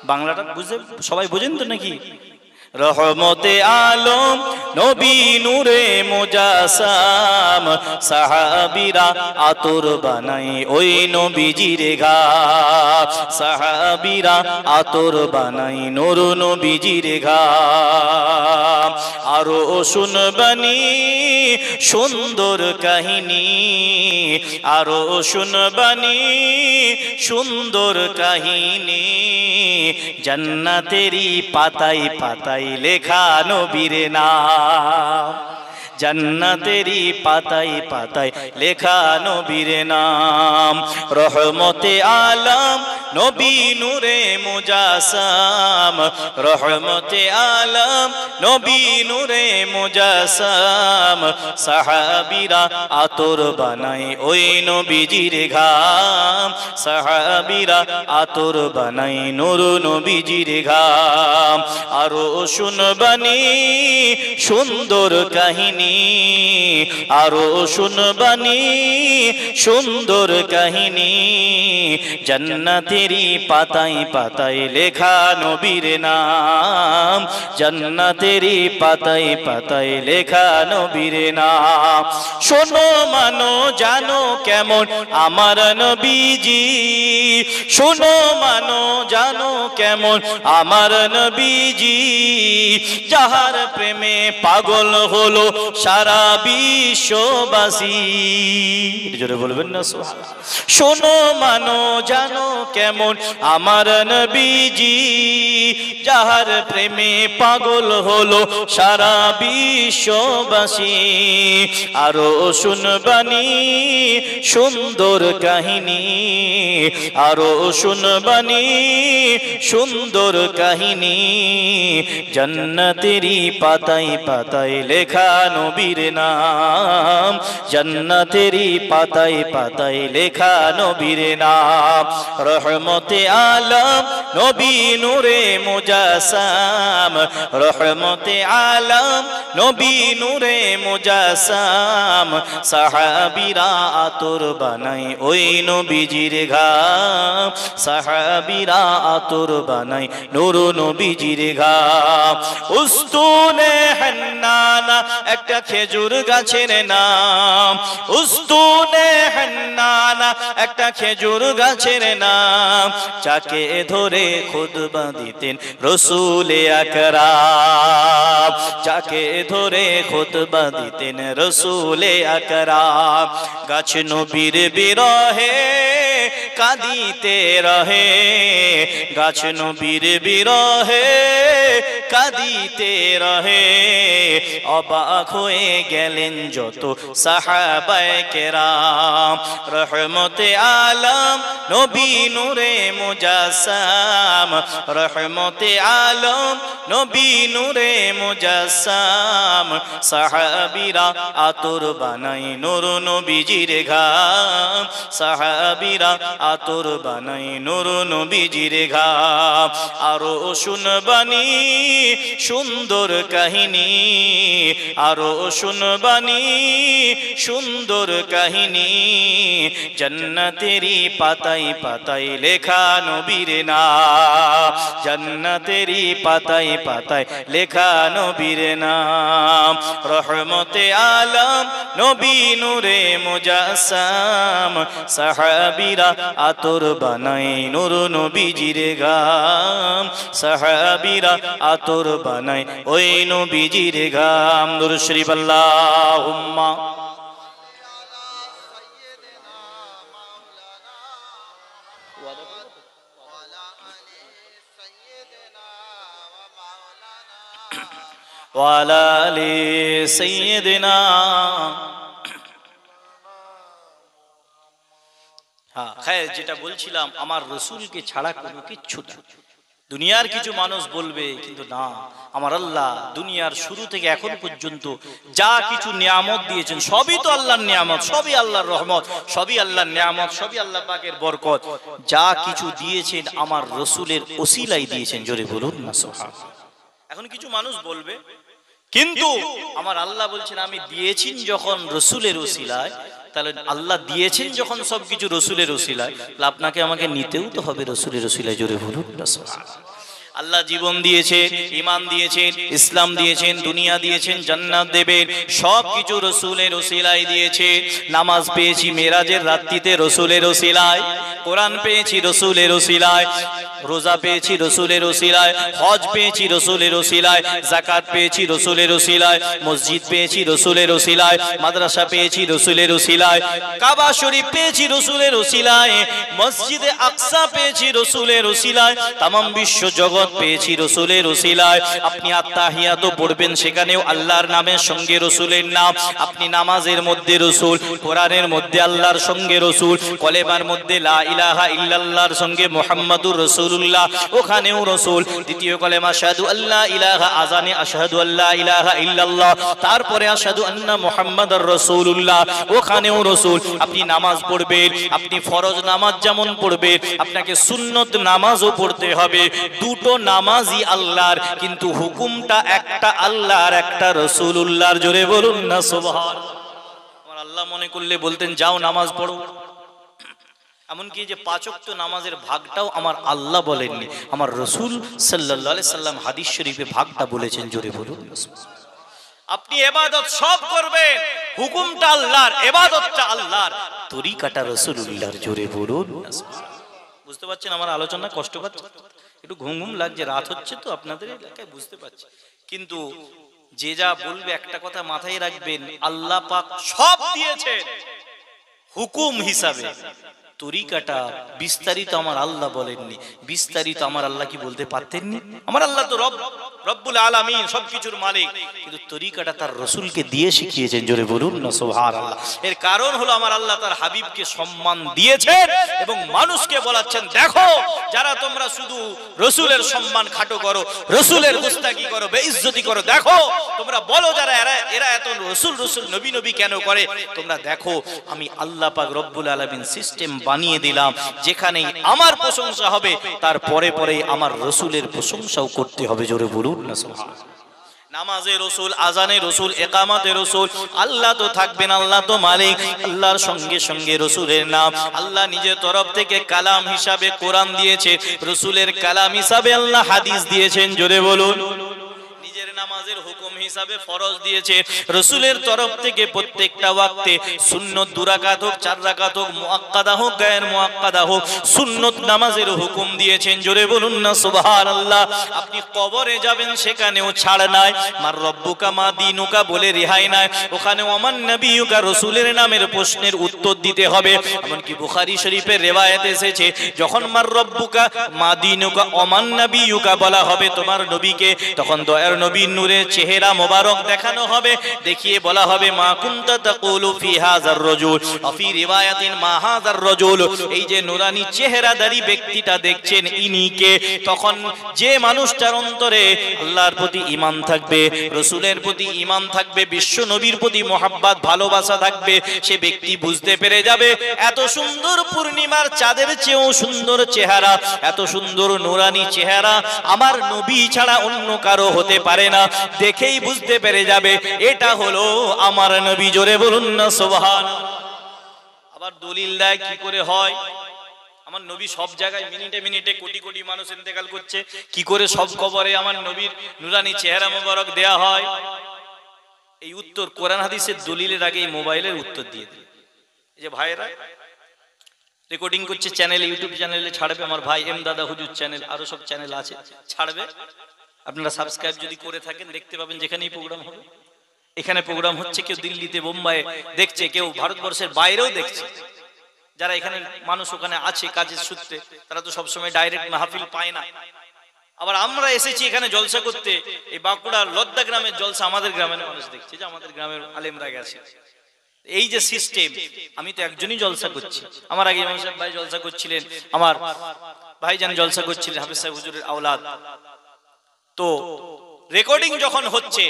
বাংলাটা বুঝে সবাই বোঝেন তো নাকি? রহমতে আলম নবী নূরে মুজাসাম, সাহাবীরা আতর বানাই ওই নবীজির ঘাম, সাহাবীরা আতর বানাই নূর নবীজির ঘাম। আরো শুনবানি সুন্দর কাহিনী, আরো শুনবানি সুন্দর কাহিনী, জান্নাতেরই পাতায় পাতায় লেখা নবীর নাম, জান্নাতেরই পাতায় পাতায় লেখা নবীর নাম। রহমতে আলম নবী নূরে মুজাসাম, রহমতে আলম নবী নূরে মুজাসাম, সাহাবীরা আতর বানাই ওই নবীজির ঘাম, সাহাবীরা আতর বানাই নূর নবীজির ঘাম। আরো শুনবানি সুন্দর কাহিনী, আরো শুনবানি সুন্দর কাহিনী, জান্নাতেরই পাতায় পাতায় লেখা নবীর নাম, জান্নাতেরই পাতায় পাতায় লেখা নবীর নাম। শোনো মানো জানো কেমন আমার নবীজি, শোনো মানো জানো কেমন আমার নবীজি, যাহার প্রেমে পাগল হলো সারা বিশ্ববাসী। জোরে বলবেন না সুবহানাল্লাহ। শোনো মানো জানো কেমন আমার নবীজি, যাহার প্রেমে পাগল হলো সারা বিশ্ববাসী। আরো শুনবানি সুন্দর কাহিনী, আরো শুনবানি সুন্দর কাহিনী, জান্নাতেরই পাতায় পাতায় লেখা নবীর নাম, জান্নাতেরই পাতায় পাতায় লেখা নবীর নাম। রহমতে আলম নবী নূরে মুজাসাম, রহমতে আলম নবী নূরে মুজাসাম, সাহাবীরা আতর বানাই ওই নবীজির ঘাম, সাহাবীরা আতর বানাই নূর নবীজির ঘাম। উস্তুনে হান্নানা একটা খেজুর গাছের নাম, উস্তুনে হান্নানা একটা খেজুর গাছের নাম, যাকে ধরে খুতবা দিতেন রাসূল আকরাম, যাকে ধরে খুতবা দিতেন রাসূল আকরাম। গাছ নবীর বিরহে কাঁদিতে রহে, গাছ নবীর বিরহে কাঁদিতে রহে, অবাক হয়ে গেলেন যত সাহাবায়ে কেরাম। রহমতে আলম নবী নূরে মুজাসাম, রহমতে আলম নবী নূরে মুজাসাম, সাহাবীরা আতর বানাই নূর নবীজির ঘাম, সাহাবীরা আতর বানাই নূর নবীজির ঘাম। আরো শুনবানি সুন্দর কাহিনী, আরো শুনবানি সুন্দর কাহিনী, জান্নাতেরই পাতায় পাতায় লেখা নবীর নাম, জান্নাতেরই পাতায় পাতায় লেখা নবীর নাম। রহমতে আলম নবী নূরে মুজাসসাম, সাহাবীরা আতর বানায় নূর নবীজির ঘাম, সাহাবীরা আতর বানায় ওই নবীজির ঘাম। দুরূদ শরীফ আল্লাহুম্মা ওয়ালা আলি সাইয়্যিদিনা। হ্যাঁ খায়, যেটা বলছিলাম আমার রসুলকে ছাড়া কোনো কিচ্ছু না। দুনিয়ার কিছু মানুষ বলবে, কিন্তু না, আমার আল্লাহ দুনিয়ার শুরু থেকে এখন পর্যন্ত যা কিছু নিয়ামত দিয়েছেন সবই তো আল্লাহর নিয়ামত, সবই আল্লাহর রহমত, সবই আল্লাহর নিয়ামত, সবই আল্লাহ পাকের বরকত। যা কিছু দিয়েছেন আমার রসুলের ওসিলাই দিয়েছেন, জোরে বলুন না সুবহানাল্লাহ। এখন কিছু মানুষ বলবে, কিন্তু আমার আল্লাহ বলছেন আমি দিয়েছি যখন রসুলের ওসিলায়, তাহলে আল্লাহ দিয়েছেন যখন সবকিছু রসুলের ওসিলায়, তাহলে আপনাকে আমাকে নিতেও তো হবে রসুলের ওসিলায়, জোরে বলুন না সুবহানাল্লাহ। আল্লাহ জীবন দিয়েছেন, ঈমান দিয়েছেন, ইসলাম দিয়েছেন, দুনিয়া দিয়েছেন, জান্নাত দেবেন, সবকিছু রসুলের ওসিলায় দিয়েছে। নামাজ পেয়েছি মেরাজের রাত্রিতে রসুলের ওসিলায়, কোরআন পেয়েছি রসুলের ওসিলায়, রোজা পেয়েছি রসুলের ওসিলায়, হজ পেয়েছি রসুলের ওসিলায়, যাকাত পেয়েছি রসুলের ওসিলায়, মসজিদ পেয়েছি রসুলের ওসিলায়, মাদ্রাসা পেয়েছি রসুলের ওসিলায়, কাবা শরীফ পেয়েছি রসুলের ওসিলায়, মসজিদে আকসা পেয়েছি রসুলের ওসিলায়, তামাম বিশ্ব জগৎ পেয়েছি রসুলের ওসিলায়। আপনি আত্তাহিয়াত পড়বেন, সেখানেও আল্লাহর নামের সঙ্গে রসুলের নাম। আপনি নামাজের মধ্যে রসুল, কোরআনের মধ্যে আল্লাহর সঙ্গে রসুল, কলেমার মধ্যে লা ইলাহা ইল্লাল্লাহর সঙ্গে মুহাম্মাদুর রাসূলুল্লাহ, ওখানেও রসুল। দ্বিতীয় কলেমা আশহাদু আল্লা ইলাহা, আযানে আশহাদু আল্লা ইলাহা ইল্লাল্লাহ, তারপরে আশহাদু আন্না মুহাম্মাদুর রাসূলুল্লাহ, ওখানেও রসুল। আপনি নামাজ পড়বেন, আপনি ফরজ নামাজ যেমন পড়বেন, আপনাকে সুন্নত নামাজও পড়তে হবে। দুটো নামাজই আল্লাহর, কিন্তু হুকুমটা একটা আল্লাহর, একটা রাসূলুল্লাহর, জোরে বলুন না সুবহানাল্লাহ। আমার আল্লাহ মনে করলে বলতেন যাও নামাজ পড়ো। এমনকি যে 5 ওয়াক্ত নামাজের ভাগটাও আমার আল্লাহ বলেননি, আমার রাসূল সাল্লাল্লাহু আলাইহি সাল্লাম হাদিস শরীফে ভাগটা বলেছেন, জোরে বলুন না সুবহানাল্লাহ। আপনি ইবাদত সব করবেন, হুকুমটা আল্লাহর, ইবাদতটা আল্লাহর, তরিকাটা রাসূলুল্লাহর, জোরে বলুন না সুবহানাল্লাহ। বুঝতে পারছেন আমার আলোচনা? কষ্ট পাচ্ছেন? একটু ঘুম ঘুম লাগছে, রাত হচ্ছে তো আপনাদের এলাকায়, বুঝতে পারছি। কিন্তু যে যা বলবে একটা কথা মাথায় রাখবেন, আল্লাহ পাক সব দিয়েছেন হুকুম হিসাবে, তরিকাটা বিস্তারিত আমার আল্লাহ বলেননি। বিস্তারিত আমার আল্লাহ কি বলতে পারতেননি? আমার আল্লাহ তো রব্বুল আলামিন, সবকিছুর মালিক, কিন্তু তরিকাটা তার রাসূলকে দিয়ে শিখিয়েছেন, জোরে বলুন না সুবহানাল্লাহ। এর কারণ হলো আমার আল্লাহ তার হাবিবকে সম্মান দিয়েছেন এবং মানুষকে বলাচ্ছেন, দেখো যারা তোমরা শুধু রাসূলের সম্মান খাটো করো, রাসূলের গোস্তাকি করো, বেইজ্জতি করো, দেখো তোমরা বলো যারা এরা এত রাসূল রাসূল নবী নবী কেন করে, তোমরা দেখো আমি আল্লাহ পাক রব্বুল আলামিন সিস্টেম বানিয়ে দিলাম, যেখানে আমার প্রশংসা হবে তার পরে পরে আমার রাসূলের প্রশংসাও করতে হবে, জোরে বলুন না সুবহানাল্লাহ। নামাজে রসুল, আজানে রসুল, একামতে রসুল। আল্লাহ তো থাকবেন, আল্লাহ তো মালিক, আল্লাহর সঙ্গে সঙ্গে রসুলের নাম। আল্লাহ নিজের তরফ থেকে কালাম হিসাবে কোরআন দিয়েছে, রসুলের কালাম হিসাবে আল্লাহ হাদিস দিয়েছেন, জোরে বলুন। নিজের নামাজের হুকুম হিসাবে ফরজ দিয়েছে, রসুলের তরফ থেকে প্রত্যেকটা ওয়াক্তে সুন্নত 2 রাকাত হোক, 4 রাকাত হোক, মুআক্কাদা হোক, গায়ের মুআক্কাদা হোক, সুন্নত নামাজের হুকুম দিয়েছেন, জোরে বলুন না সুবহানাল্লাহ। আপনি কবরে যাবেন, সেখানেও ছাড় নাই, মার রব্বুকা মা দীনুকা বলে রেহাই নাই, ওখানে ওমান নবিয়ুকা, রসুলের নামের প্রশ্নের উত্তর দিতে হবে। এমনকি বুখারী শরীফের রিওয়ায়াত এসেছে, যখন মার রব্বুকা মা দীনুকা ওমান নবিয়ুকা বলা হবে তোমার নবীকে, তখন দয়ার নবীর নূরের চেহারা মোবারক দেখানো হবে, দেখিয়ে বলা হবে মা কুনতা তাকুলু ফি হাযার রাজুল ওয়া ফি রিওয়ায়াতিন মা হাযার রাজুল, এই যে নুরানি চেহারাদারী ব্যক্তিটা দেখছেন ইনি কে? তখন যে মানুষটার অন্তরে আল্লাহর প্রতি ঈমান থাকবে, রাসূলের প্রতি ঈমান থাকবে, বিশ্ব নবীর প্রতি মহব্বত ভালোবাসা থাকবে, সে ব্যক্তি বুঝতে পেরে যাবে এত সুন্দর পূর্ণিমার চাঁদের চেয়েও সুন্দর চেহারা, এত সুন্দর নুরানি চেহারা আমার নবী ছাড়া অন্য কারো হতে পারে না। দেখেই বুঝতে পেরে যাবে এটা হলো আমার নবী। জোরে বলুন না সুবহানাল্লাহ। আবার দলিল দেয় কি করে হয়? আমার নবী সব জায়গায় মিনিটে মিনিটে কোটি কোটি মানুষ ইন্তেকাল করছে, কি করে সব কবরে আমার নবীর নুরানি চেহারা মোবারক দেয়া হয়? এই উত্তর কোরআন হাদিসের দলিলের আগে এই মোবাইলের উত্তর দিয়ে দিই। এই যে ভাইরা রেকর্ডিং করছে, চ্যানেল ইউটিউব চ্যানেলে ছাড়বে, আমার ভাই এম দাদা হুজুর চ্যানেল, আরো সব চ্যানেল আছে, ছাড়বে। আপনারা সাবস্ক্রাইব যদি করে থাকেন দেখতে পাবেন যেখানেই প্রোগ্রাম হবে। এখানে প্রোগ্রাম হচ্ছে, কেউ দিল্লিতে বোম্বাইয়ে দেখছে, কেউ ভারতবর্ষের বাইরেও দেখছে। যারা এখানে মানুষ ওখানে আছে কাজের সূত্রে, তারা তো সবসময় ডাইরেক্ট মাহফিল পায় না। আবার আমরা এসেছি এখানে জলসা করতে, এই বাঁকুড়ার লদ্দা গ্রামের জলসা আমাদের গ্রামের মানুষ দেখছে, যে আমাদের গ্রামের আলেমরা গেছে। এই যে সিস্টেম, আমি তো একজনই জলসা করছি, আমার আগে ইমাম সাহেব ভাই জলসা করছিলেন, আমার ভাইজান জলসা করছিলেন, হাফেজ সাহেব হুজুরের আওলাদ। তো রেকর্ডিং যখন হচ্ছে,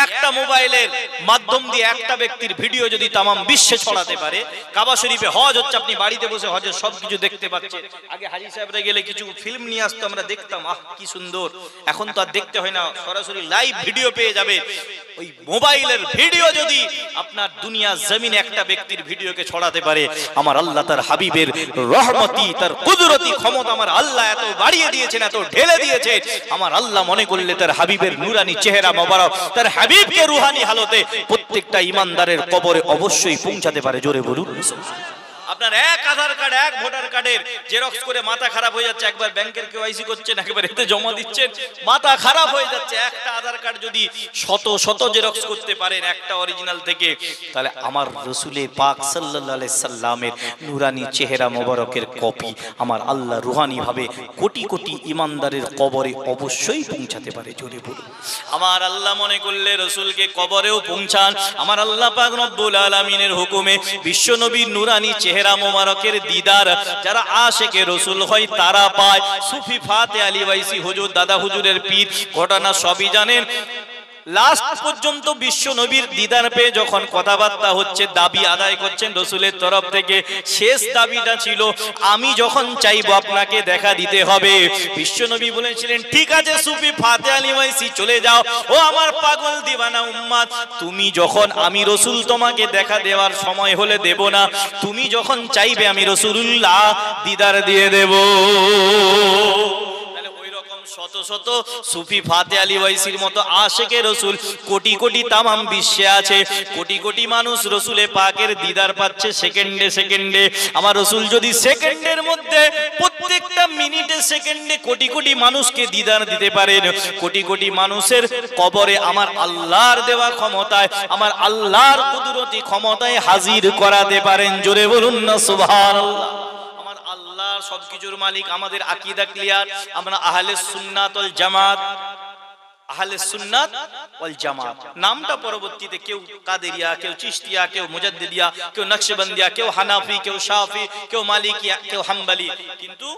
একটা মোবাইলের মাধ্যম দিয়ে একটা ব্যক্তির ভিডিও যদি তামাম বিশ্বে ছড়াতে পারে, কাবা শরীফে হজ হচ্ছে, আপনি বাড়িতে বসে হজের সবকিছু দেখতে পাচ্ছেন। আগে হাজী সাহেবরা গেলে কিছু ফিল্ম নিয়ে আসতো, আমরা দেখতাম, আহ কি সুন্দর। এখন তো আর দেখতে হয় না, সরাসরি লাইভ ভিডিও পেয়ে যাবে। ওই মোবাইলের ভিডিও যদি আপনার দুনিয়া জমিনে একটা ব্যক্তির ভিডিওকে ছড়াতে পারে, আমার আল্লাহ তার হাবিবের রহমতি, তার কুদরতি ক্ষমতা আমার আল্লাহ এত বাড়িয়ে দিয়েছেন, এত ঢেলে দিয়েছে, আমার আল্লাহ মনে করলে তার হাবিবের নুরানি চেহারা মোবারক, তার হাবিবকে রুহানি হালতে প্রত্যেকটা ইমানদারের কবরে অবশ্যই পৌঁছাতে পারে। জোরে বলুন। আপনার এক আধার কার্ড, এক ভোটার কার্ডের জেরক্স করে মাথা খারাপ হয়ে যাচ্ছে, একবার ব্যাংকের কেওয়াইসি করছেন, একবার এতে জমা দিচ্ছেন, মাথা খারাপ হয়ে যাচ্ছে। একটা আধার কার্ড যদি শত শত জেরক্স করতে পারেন একটা অরিজিনাল থেকে, তাহলে আমার রাসূলে পাক সাল্লাল্লাহু আলাইহি সাল্লামের নুরানি চেহারা মোবারকের কপি আমার আল্লাহ রুহানি ভাবে কোটি কোটি ইমানদারের কবরে অবশ্যই পৌঁছাতে পারে। জোরে বলুন। আমার আল্লাহ মনে করলে রাসূলকে কবরেও পৌঁছান। আমার আল্লাহ পাক রব্বুল আলামিনের হুকুমে বিশ্ব নবীর নুরানি চেহারা মোবারকের দিদার যারা আশিকে রাসূল হয় তারা পায়। সুফি ফাতে আলী ওয়াইসি হুজুর, দাদা হুজুরের পীর, ঘটনা সবই জানেন। লাস্ট পর্যন্ত বিশ্ব নবীর দিদার পেয়ে যখন কথাবার্তা হচ্ছে, দাবি আদায় করছেন রাসূলের তরফ থেকে, শেষ দাবিটা ছিল আমি যখন চাইবো আপনাকে দেখা দিতে হবে। বিশ্ব নবী বলেছিলেন ঠিক আছে সুফি ফাতে আলী ওয়াইসি চলে যাও, ও আমার পাগল দিওয়ানা উম্মত, তুমি যখন, আমি রাসূল তোমাকে দেখা দেওয়ার সময় হলে দেব না, তুমি যখন চাইবে আমি রাসূলুল্লাহ দিদার দিয়ে দেব। শত শত সুফি ফাতে আলী ওয়াইসির মতো আশিকে রাসূল কোটি কোটি তামাম বিশ্বে আছে। কোটি কোটি মানুষ রাসূলে পাকের দিদার পাচ্ছে সেকেন্ডে সেকেন্ডে। আমার রাসূল যদি সেকেন্ডের মধ্যে প্রত্যেকটা মিনিটে সেকেন্ডে কোটি কোটি মানুষকে দিদার দিতে পারেন, কোটি কোটি মানুষের কবরে আমার আল্লাহর দেওয়া ক্ষমতায়, আমার আল্লাহর কুদরতি ক্ষমতায় হাজির করাতে পারেন। জোরে বলুন না সুবহানাল্লাহ। সবকিছুর মালিক, আমাদের আকীদা ক্লিয়ার, আমরা আহলে সুন্নাত ওয়াল জামাত। আহলে সুন্নাত ওয়াল জামাত নামটা পরবর্তীতে কেউ কাদেরিয়া, কেউ চিশতিয়া, কেউ মুজাদ্দিদিয়া, কেউ নকশবন্দিয়া, কেউ হানাফি, কেউ শাফি, কেউ মালিকিয়া, কেউ হাম্বলি, কিন্তু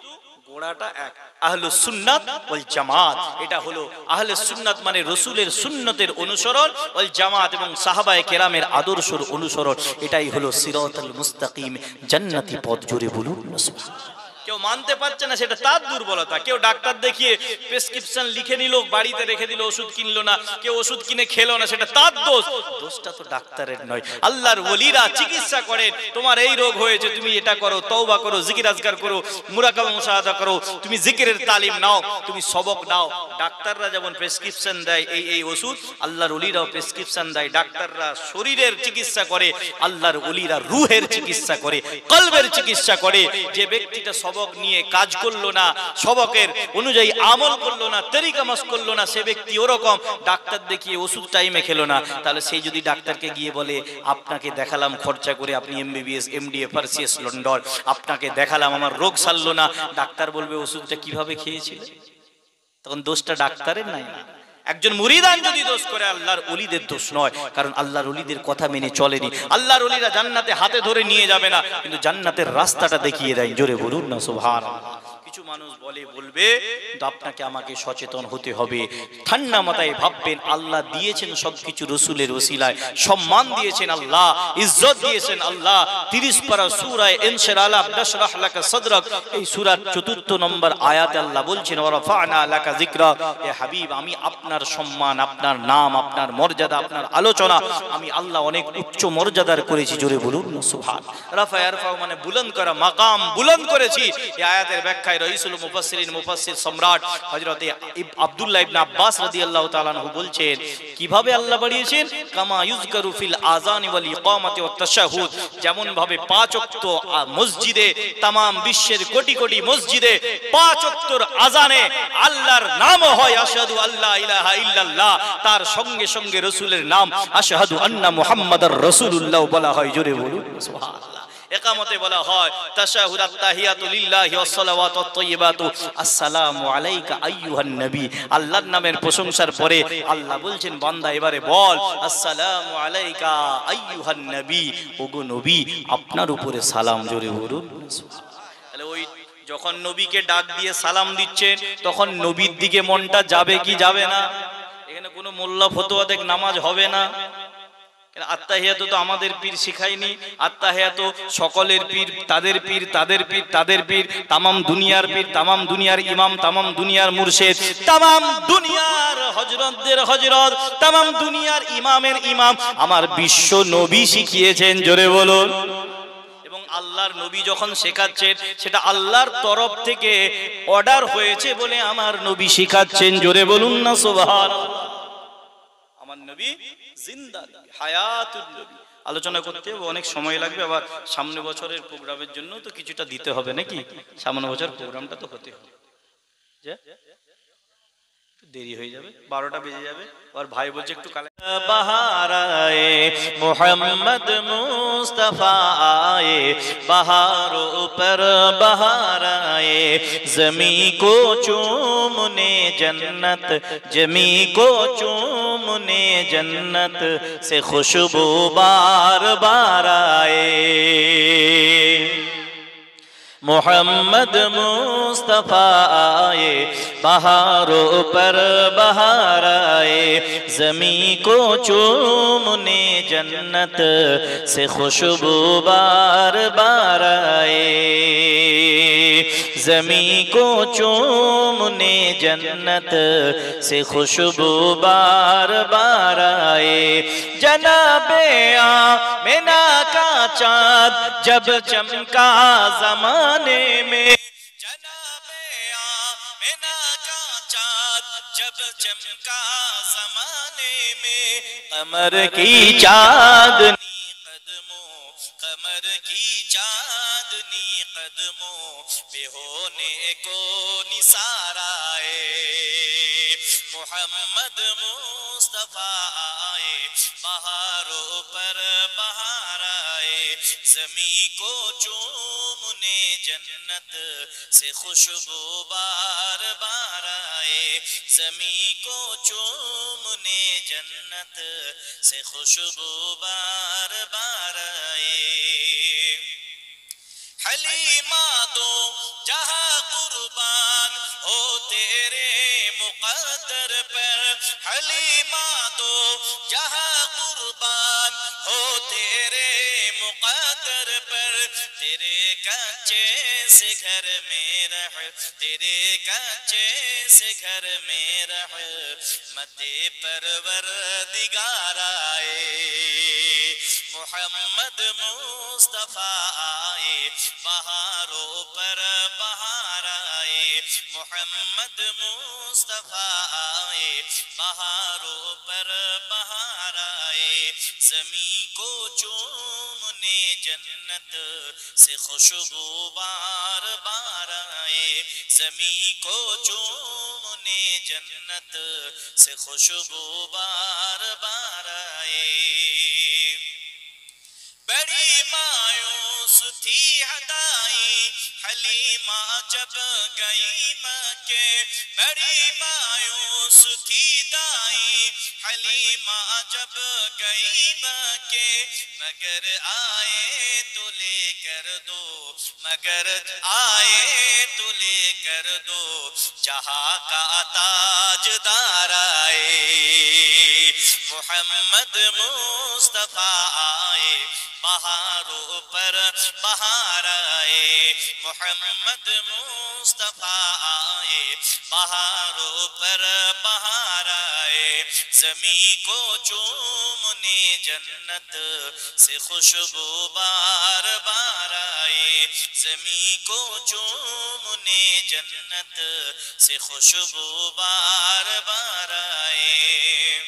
গোড়াটা এক, আহলুস সুন্নাত ওয়াল জামাত। এটা হলো আহলে সুন্নাত মানে রাসূলের সুন্নতের অনুসরণ, ওয়াল জামাত এবং সাহাবায়ে কেরামের আদর্শের অনুসরণ। এটাই হলো সিরাতাল মুস্তাকিম, জান্নাতি পথ। জোরে বলুন সুবহানাল্লাহ। কেউ মানতে পারছে না, সেটা তার দুর্বলতা। কেউ ডাক্তার দেখিয়ে প্রেসক্রিপশন লিখে নিল, বাড়িতে রেখে দিল, ওষুধ কিনলো না, কেউ ওষুধ কিনে খেলো না, সেটা তার দোষ। দোষটা তো ডাক্তারের নয়। আল্লাহর ওলিরা চিকিৎসা করেন, তোমার এই রোগ হয়েছে, তুমি এটা করো, তওবা করো, জিকির আজকার করো, মুরাকাবা মুশাহাদা করো, তুমি জিকিরের তালিম নাও, তুমি সবক নাও। ডাক্তাররা যেমন প্রেসক্রিপশন দেয় এই এই ওষুধ, আল্লাহর ওলিরাও প্রেসক্রিপশন দেয়। ডাক্তাররা শরীরের চিকিৎসা করে, আল্লাহর ওলিরা রূহের চিকিৎসা করে, কলবের চিকিৎসা করে। যে ব্যক্তিটা সবক নিয়ে কাজ করলো না, সবকের অনুযায়ী আমল করলো না, তরিকা মাস করলো না, সে ব্যক্তি ওরকম ডাক্তার দেখিয়ে ওষুধ টাইমে খেলো না, তাহলে সেই যদি ডাক্তারকে গিয়ে বলে আপনাকে দেখালাম খরচা করে, আপনি এমবিবিএস, এমডি, FRCS লন্ডন, আপনাকে দেখালাম আমার রোগ সারলো না, ডাক্তার বলবে ওষুধটা কিভাবে খেয়েছিল? তখন দোষটা ডাক্তারের নাই, একজন মুরিদান যদি দোষ করে আল্লাহর ওলিদের দোষ নয়, কারণ আল্লাহর ওলিদের কথা মেনে চলেনি। আল্লাহর ওলিরা জান্নাতে হাতে ধরে নিয়ে যাবে না, কিন্তু জান্নাতের রাস্তাটা দেখিয়ে দেয়। জোরে বলুন না সুবহানাল্লাহ। কিছু মানুষ বলবে, কিন্তু আপনাকে আমাকে সচেতন হতে হবে। ঠান্ডা মাথায় ভাববেন, আল্লাহ দিয়েছেন সবকিছু রাসূলের ওসিলায়, সম্মান দিয়েছেন আল্লাহ, ইজ্জত দিয়েছেন আল্লাহ। 30 পারা সূরা ইনশিরাহ নাশরাহ লাকা সাদরাক, এই সূরার 4 নম্বর আয়াতে আল্লাহ বলছেন ওয়া রাফা'না লাকা যিকরাক। হে হাবিব, আমি আপনার সম্মান, আপনার নাম, আপনার মর্যাদা, আপনার আলোচনা আমি আল্লাহ অনেক উচ্চ মর্যাদার করেছি। জোরে বলুন না সুবহান। রাফা ইয়ারফা মানে বুলন্দ করা, মাকাম বুলন্দ করেছি। এই আয়াতের ব্যাখ্যায় রাইসুল মুফাসসিরিন মুফাসসির সম্রাট হযরত আব্দুল্লাহ ইবনে আব্বাস রাদিয়াল্লাহু তাআলা আনহু বলছেন, কিভাবে আল্লাহ বাড়িয়েছেন? কামা ইউযকারু ফিল আযানি ওয়াল ইকামাতি ওয়াত তাশাহুদ, যেমন ভাবে 5 ওয়াক্ত মসজিদে, তামাম বিশ্বের কোটি কোটি মসজিদে 5 ওয়াক্তর আযানে আল্লাহর নামও হয় আশহাদু আল্লা ইলাহা ইল্লাল্লাহ, তার সঙ্গে সঙ্গে রাসূলের নাম আশহাদু আন্না মুহাম্মাদার রাসূলুল্লাহ বলা হয়। জোরে বলুন সুবহানাল্লাহ। একামতে বলা হয় তাশাহুদ আত-তাহিয়াতু লিল্লাহি ওয়াস সালাওয়াতু আত-তাইয়্যিবাতু আসসালামু আলাইকা আইয়ুহান নবী। আল্লাহর নামের প্রশংসার পরে আল্লাহ বলছেন, বান্দা এবারে বল আসসালামু আলাইকা আইয়ুহান নবী, ওগো নবী আপনার উপরে সালাম। জোরে বলুন সুবহানাল্লাহ। তাহলে ওই যখন নবীকে ডাক দিয়ে সালাম দিচ্ছেন, তখন নবীর দিকে মনটা যাবে কি যাবে না? এখানে কোনো মোল্লা ফতোয়া দেখ নামাজ হবে না। আত্তাহিয়াতু তো আমাদের পীর শিখায়নি, আত্তাহিয়াতু সকলের পীর, তাদের পীর, তাদের পীর, তাদের পীর, তামাম দুনিয়ার পীর, তামাম দুনিয়ার ইমাম, তামাম দুনিয়ার মুর্শিদ, তামাম দুনিয়ার হযরতদের হযরত, তামাম দুনিয়ার ইমামের ইমাম আমার বিশ্ব নবী শিখিয়েছেন। জোরে বলুন। এবং আল্লাহর নবী যখন শেখাচ্ছেন, সেটা আল্লাহর তরফ থেকে অর্ডার হয়েছে বলে আমার নবী শিখাচ্ছেন। জোরে বলুন না সুবহানাল্লাহ। আমার নবী জিন্দা হায়াতুন নবী। আলোচনা করতে অনেক সময় লাগবে, আবার সামনে বছরের প্রোগ্রামের জন্য তো কিছুটা দিতে হবে নাকি? সামনে বছর প্রোগ্রামটা তো হতে হবে, দেরি হয়ে যাবে, 12টা বেজে যাবে। আর ভাই বলছে একটু কালে বাহার আয়ে মুহাম্মদ মুস্তাফা আয়ে, বাহারোं पर बहार आए, ज़मी को चूमने जन्नत, ज़मी को चूमने जन्नत से खुशबू बार बार आए। मोहम्मद मुस्तफ़ा आए, बहारों पर बहार आए, ज़मी को चूमने जन्नत से खुशबू बार बार आए, ज़मी को चूमने जन्नत से खुशबू बार बार आए। जनाबे आमिना का चाँद जब चमका ज़माने में, जनाबे आमिना का चाँद जब चमका ज़माने में, कमर की चाँदनी कदमों, कमर की चाँदनी कदमों पे होने को निसार आए। मोहम्मद मुस्तफ़ा आए, बहारों पर बहार आए, ज़मी को चूमने जन्नत से खुशबू बार बार आए, ज़मी को चूमने जन्नत से खुशबू बार बार आए। हलीमा दो जहाँ कुर्बान हो तेरे मुक़द्दर पर, हलीमा दो जहाँ कुर्बान हो तेरे मुक़द्दर पर, तेरे कच्चे से घर में रह, तेरे कच्चे से घर में रह मते परवरदिगार आए। मोहम्मद मुस्तफ़ा आए, बहारों पर बहार आए, मोहम्मद मुस्तफ़ा आए, बहारों पर बहार आए, ज़मी को चूमने जन्नत से खुशबू बार बार आए, ज़मी को चूमने जन्नत से खुशबू बार बार आए। बड़ी मायूस थी अदाई حلیمہ جب گئی مکے بڑی مایوس تھی دائی حلیمہ جب گئی مکے مگر آئے تو لے کر دو مگر آئے تو لے کر دو جہاں کا تاجدار آئے محمد مصطفیٰ آئے بہاروں پر بہار آئے محمد مصطفیٰ آئے بہاروں پر بہار آئے زمین کو چومنے جنت سے خوشبو بار بار آئے زمین کو چومنے جنت سے خوشبو بار بار آئے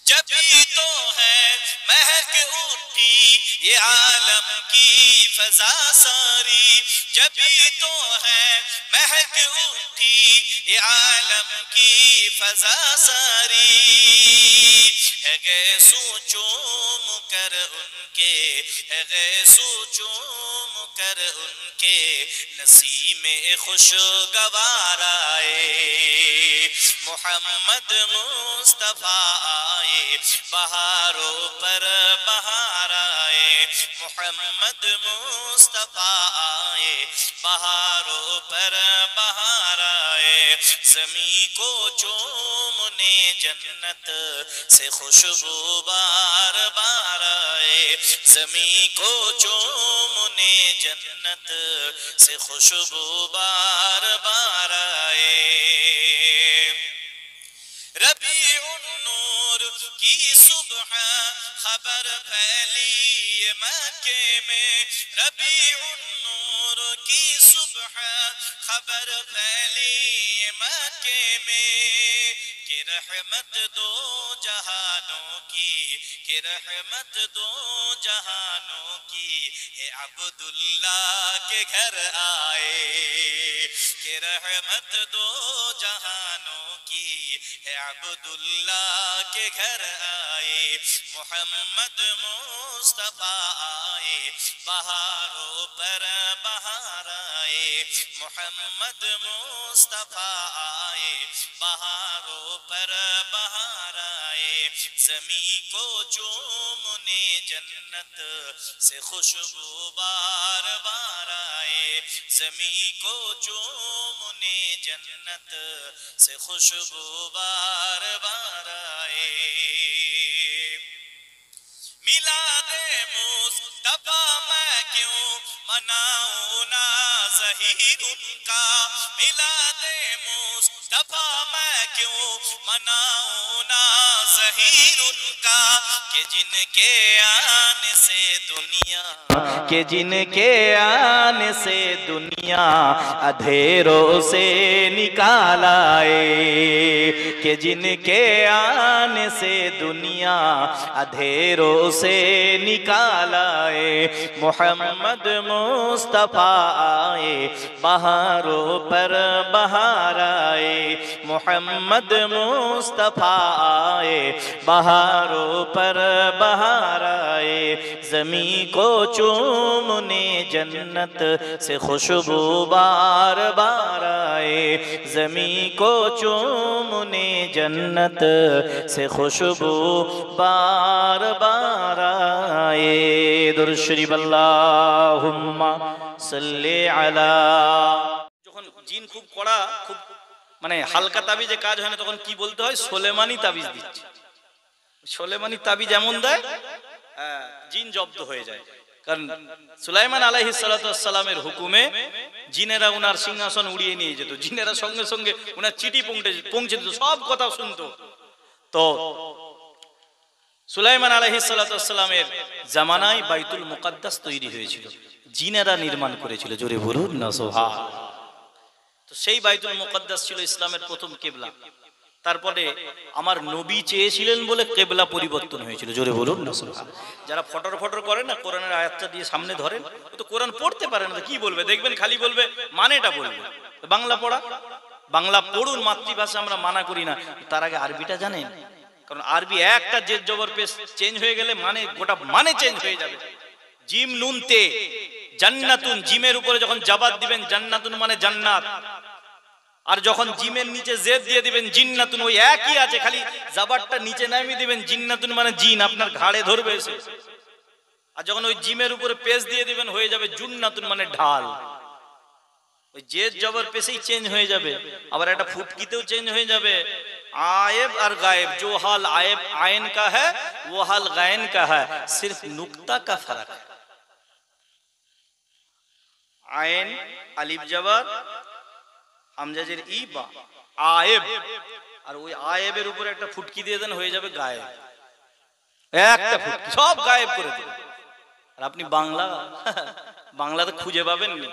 جبھی تو ہے مہک اٹھی یہ عالم کی فضا ساری جبھی تو ہے مہک اٹھی یہ عالم کی فضا ساری ہے گیسو چوم کر ان کے ہے گیسو چوم کر ان کے نسیم خوشگوار آئے محمد مصطفیٰ آئے بہاروں پر بہار آئے محمد مصطفیٰ آئے بہاروں پر بہار آئے زمین کو چومنے جنت سے خوشبو بار بار آئے زمین کو چومنے جنت سے خوشبو بار بار آئے ربیع النور کی صبح خبر پھیلی مکے میں ربیع النور کی صبح خبر پھیلی مکے میں کہ رحمت دو جہانوں کی کہ رحمت دو جہانوں کی ہے عبداللہ کے گھر آئے کہ رحمت دو جہانوں کی ہے عبداللہ کے گھر آئے محمد مصطفیٰ آئے بہاروں پر بہار آئے محمد مصطفیٰ آئے بہاروں پر بہار آئے زمین کو چومنے جنت سے خوشبو بار بار آئے زمین کو چومنے جنت سے خوشبو بار بار آئے میلاد مصطفیٰ میں کیوں مناؤں نا ظہیر ان کا میلاد مصطفیٰ میں کیوں مناؤں نا ظہیر ان کا کہ جن کے آنے سے دنیا کہ جن کے آنے سے دنیا اندھیروں سے نکال آئے کہ جن کے آنے سے دنیا اندھیروں سے نکال آئے محمد مصطفیٰ آئے بہاروں پر بہار آئے محمد مصطفیٰ آئے بہاروں پر بہار آئے زمین کو چومنے جنت سے خوشبو بار بار آئے زمین کو چومنے جنت سے خوشبو بار بار آئے درود شریف اللہم صلی علی যখন জিন খুব কড়া খুব মানে হালকা তাবিজে কাজ হয় না তখন কি বলতে হয় সোলেমানি তাবিজ দিচ্ছে সোলেমানি তাবিজ এমন দেয় জিন জব্দ হয়ে যায় কারণ সুলাইমান আলাইহিস সালাতু ওয়াস সালামের হুকুমে জিনেরা উনার সিংহাসন উড়িয়ে নিয়ে যেত জিনেরা সঙ্গে সঙ্গে উনার চিঠি পৌঁছে দিত সব কথা শুনতো তো সুলাইমান আলাইহিস সালাতু ওয়াস সালামের জামানায় বাইতুল মুকাদ্দাস তৈরি হয়েছিল জিনেরা নির্মাণ করেছিল জোরে বলুন না সুবহানাল্লাহ তো সেই বাইতুল মুকাদ্দাস ছিল ইসলামের প্রথম কিবলা তারপরে আমার নবী চেয়েছিলেন বলে কিবলা পরিবর্তন হয়েছিল জোরে বলুন না সুবহানাল্লাহ যারা ফটর ফটর করে না কোরআনের আয়াতটা দিয়ে সামনে ধরেন ও তো কোরআন পড়তে পারে না কি বলবে দেখবেন খালি বলবে মানেটা বলবে বাংলা পড়া বাংলা পড়ুন মাতৃভাষা আমরা মানা করি না তার আগে আরবিটা জানেন কারণ আরবি একটা জেদ জবর পেশ চেঞ্জ হয়ে গেলে মানে গোটা মানে চেঞ্জ হয়ে যাবে জিম নুন তে জান্নাতুন, জিমের উপরে যখন জাবাত দিবেন জান্নাতুন মানে জান্নাত, আর যখন জিমের নিচে জেদ দিয়ে দিবেন জিন্নাতুন, ওই একই আছে, খালি জাবাতটা নিচে নামিয়ে দিবেন, জিন্নাতুন মানে জিন আপনার ঘাড়ে ধরবে এসে। আর যখন ওই জিমের উপরে পেশ দিয়ে দিবেন হয়ে যাবে জুন্নাতুন মানে ঢাল। ওই জেদ জবর পেশেই চেঞ্জ হয়ে যাবে, আবার একটা ফুটকিতেও চেঞ্জ হয়ে যাবে। आयब और गायब, जो हाल आयब आयन का है वो हाल गायन का है, सिर्फ नुक्ता का फर्क है। आयन अलिफ जबर हमजाजेर ই বা आयब, আর ওই আয়েবের উপরে একটা ফুটকি দিয়ে দেন হয়ে যাবে গায়েব। একটা ফুটকি সব গায়েব করে দেবে। আর আপনি বাংলাতে খুঁজে পাবেন না,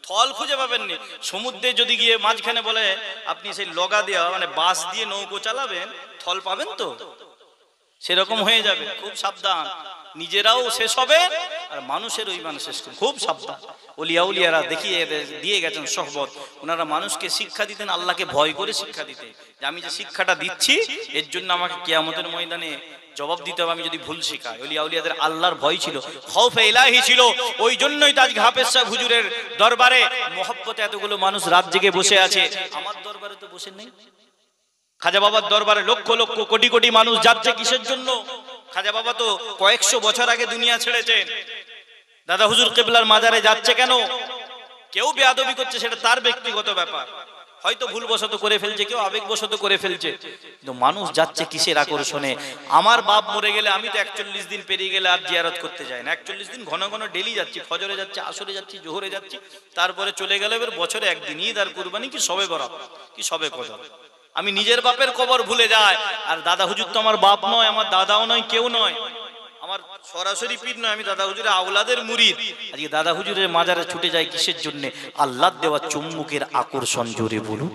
থল খুঁজে পাবেন না। সমুদ্রে যদি গিয়ে মাঝখানে বলে আপনি সেই লগা দিয়ে মানে বাঁশ দিয়ে নৌকো চালাবেন, থল পাবেন তো? সেরকম হয়ে যাবে। খুব সাবধান, নিজেরাও শেষ হবে আর মানুষের ওই মানুষ শেষ। খুব সাবধান। ওলিয়া উলিয়ারা দেখিয়ে দিয়ে গেছেন সহবত, ওনারা মানুষকে শিক্ষা দিতেন, আল্লাহকে ভয় করে শিক্ষা দিতেন, যে আমি যে শিক্ষাটা দিচ্ছি এর জন্য আমাকে কিয়ামতের ময়দানে জবাব দিতে হবে আমি যদি ভুল শেখাই। ওলিয়া উলিয়াদের আল্লাহর ভয় ছিল, খৌফে ইলাহি ছিল। ওই জন্যই তো আজকে হাফেজ সাহেব হুজুরের দরবারে মহব্বতে এতগুলো মানুষ রাত জেগে বসে আছে। আমার দরবারে তো বসে নেই, খাজা বাবার দরবারে লক্ষ লক্ষ কোটি কোটি মানুষ যাচ্ছে কিসের জন্য? খাজা বাবা তো কয়েকশো বছর আগে দুনিয়া ছেড়েছেন। দাদা হুজুর কিবলার মাজারে যাচ্ছে কেন? কেউ বেয়াদবি করছে, সেটা তার ব্যক্তিগত ব্যাপার, হয়তো ভুলবশত করে ফেলছে, কেউ আবেগবশত করে ফেলছে, কিন্তু মানুষ যাচ্ছে কিসের আকর্ষণে? আমার বাপ মরে গেলে আমি তো 41 দিন পেরিয়ে গেলে আর জিয়ারত করতে যাই না। 41 দিন ঘন ঘন ডেলি যাচ্ছি, ফজরে যাচ্ছি, আসরে যাচ্ছি, জোহরে যাচ্ছি, তারপরে চলে গেলে এবার বছরে একদিন ঈদ আর কুরবানি কি সবে বরাত কি সবে কদর। আমি নিজের বাপের কবর ভুলে যাই। আর দাদা হুজুর তো আমার বাপ নয়, আমার দাদাও নয়, কেউ নয়, আমার সরাসরি পীর নয়, আমি দাদা হুজুরের আওলাদের মুরিদ। আজকে দাদা হুজুরের মাজারে ছুটে যায় কিসের জন্য? আল্লাহর দেওয়া চুম্বুকের আকর্ষণ। জোরে বলুন।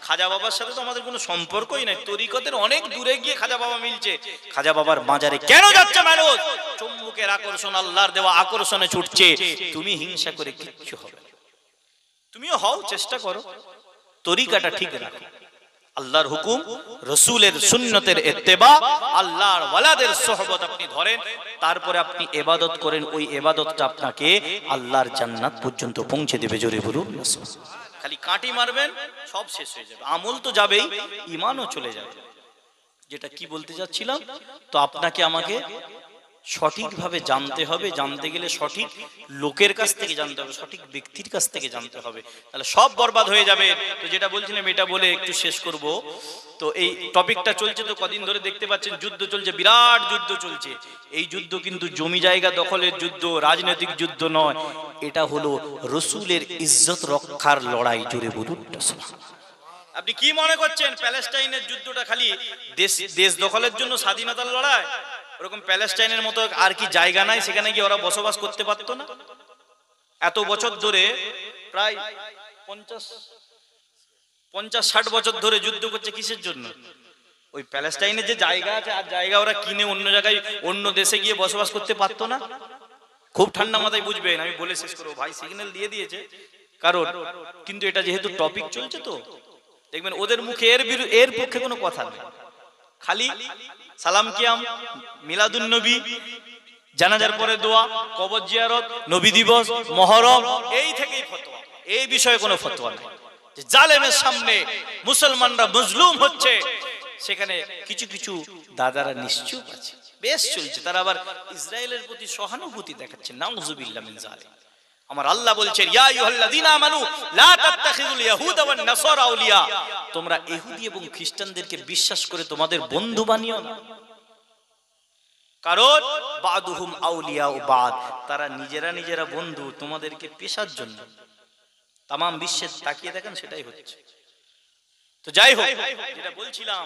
খাজা বাবার সাথে তো আমাদের কোনো সম্পর্কই নাই, তরিকতের অনেক দূরে গিয়ে খাজা বাবা মিলছে। খাজা বাবার মাজারে কেন যাচ্ছে মানুষ? চুম্বুকের আকর্ষণ, আল্লাহর দেওয়া আকর্ষণে ছুটছে। তুমি হিংসা করে কিচ্ছু হবে না, তুমিও হও, চেষ্টা করো, তরিকাটা ঠিক রাখো, আল্লাহর হুকুম, রাসূলের সুন্নতের ইত্তেবা, আল্লাহর ওয়ালাদের সোহবত আপনি ধরেন, তারপরে আপনি ইবাদত করেন। ওই ইবাদতটা আপনাকে আল্লাহর জান্নাত পর্যন্ত পৌঁছে দেবে। জোরে বলুন। খালি কাটি মারবেন সব শেষ হয়ে যাবে, আমল তো যাবেই, ঈমানও চলে যাবে। যেটা কি বলতে যাচ্ছিলাম, তো আপনাকে আমাকে সঠিকভাবে জানতে হবে। জানতে গেলে সঠিক লোকের কাছ থেকে জানতে হবে, সঠিক ব্যক্তির কাছ থেকে জানতে হবে, তাহলে সব বরবাদ হয়ে যাবে। তো যেটা বলছিলাম এটা বলে একটু শেষ করব। তো এই টপিকটা চলছে তো কদিন ধরে, দেখতে পাচ্ছেন যুদ্ধ চলছে, বিরাট যুদ্ধ চলছে। এই যুদ্ধ কিন্তু জমি জায়গা দখলের যুদ্ধ, রাজনৈতিক যুদ্ধ নয়, এটা হলো রাসূলের ইজ্জত রক্ষার লড়াই। জোরে বলুন। আপনি কি মনে করছেন প্যালেস্টাইনের যুদ্ধটা খালি দেশ দখলের জন্য, স্বাধীনতার লড়াই? ওরকম প্যালেস্টাইনের মতো আর কি জায়গা নাই সেখানে গিয়ে ওরা বসবাস করতে পারতো না? এত বছর ধরে, প্রায় 50-60 বছর ধরে যুদ্ধ করছে কিসের জন্য? ওই প্যালেস্টাইনে যে জায়গা আছে, আর জায়গা ওরা কিনে অন্য জায়গায়, অন্য দেশে গিয়ে বসবাস করতে পারতো না? খুব ঠান্ডা মাথায় বুঝবেন, আমি বলে শেষ করবো। ভাই সিগন্যাল দিয়ে দিয়েছে কারণ, কিন্তু এটা যেহেতু টপিক চলছে তো দেখবেন ওদের মুখে এর পক্ষে কোনো কথা নেই, খালি সালাম কিয়াম, মিলাদুন নবী, জানাজার পরে দোয়া, কবর জিয়ারত, নবী দিবস, মুহররম, এই থেকেই ফতোয়া। এই বিষয়ে কোনো ফতোয়া নেই। যে জালেমের সামনে মুসলমানরা মজলুম হচ্ছে, সেখানে কিছু কিছু দাদারা নিশ্চুপ আছে, বেশ চলছে, তারা আবার ইসরায়েলের প্রতি সহানুভূতি দেখাচ্ছে। নাউযুবিল্লাহ মিন যালিক। আমার আল্লাহ বলছেন, ইয়া আইয়ুহাল্লাযীনা আমানু লা তাত্তাখিযুল ইয়াহুদা ওয়ান নাসারা আউলিয়া, তোমরা ইহুদি এবং খ্রিস্টানদেরকে বিশ্বাস করে তোমাদের বন্ধু বানিও না, কারণ বাদুহুম আউলিয়া ও বাদ, তারা নিজেরা বন্ধু তোমাদেরকে পেশার জন্য। তাম বিশ্বে তাকিয়ে দেখেন সেটাই হচ্ছে। তো যাই হোক, যেটা বলছিলাম,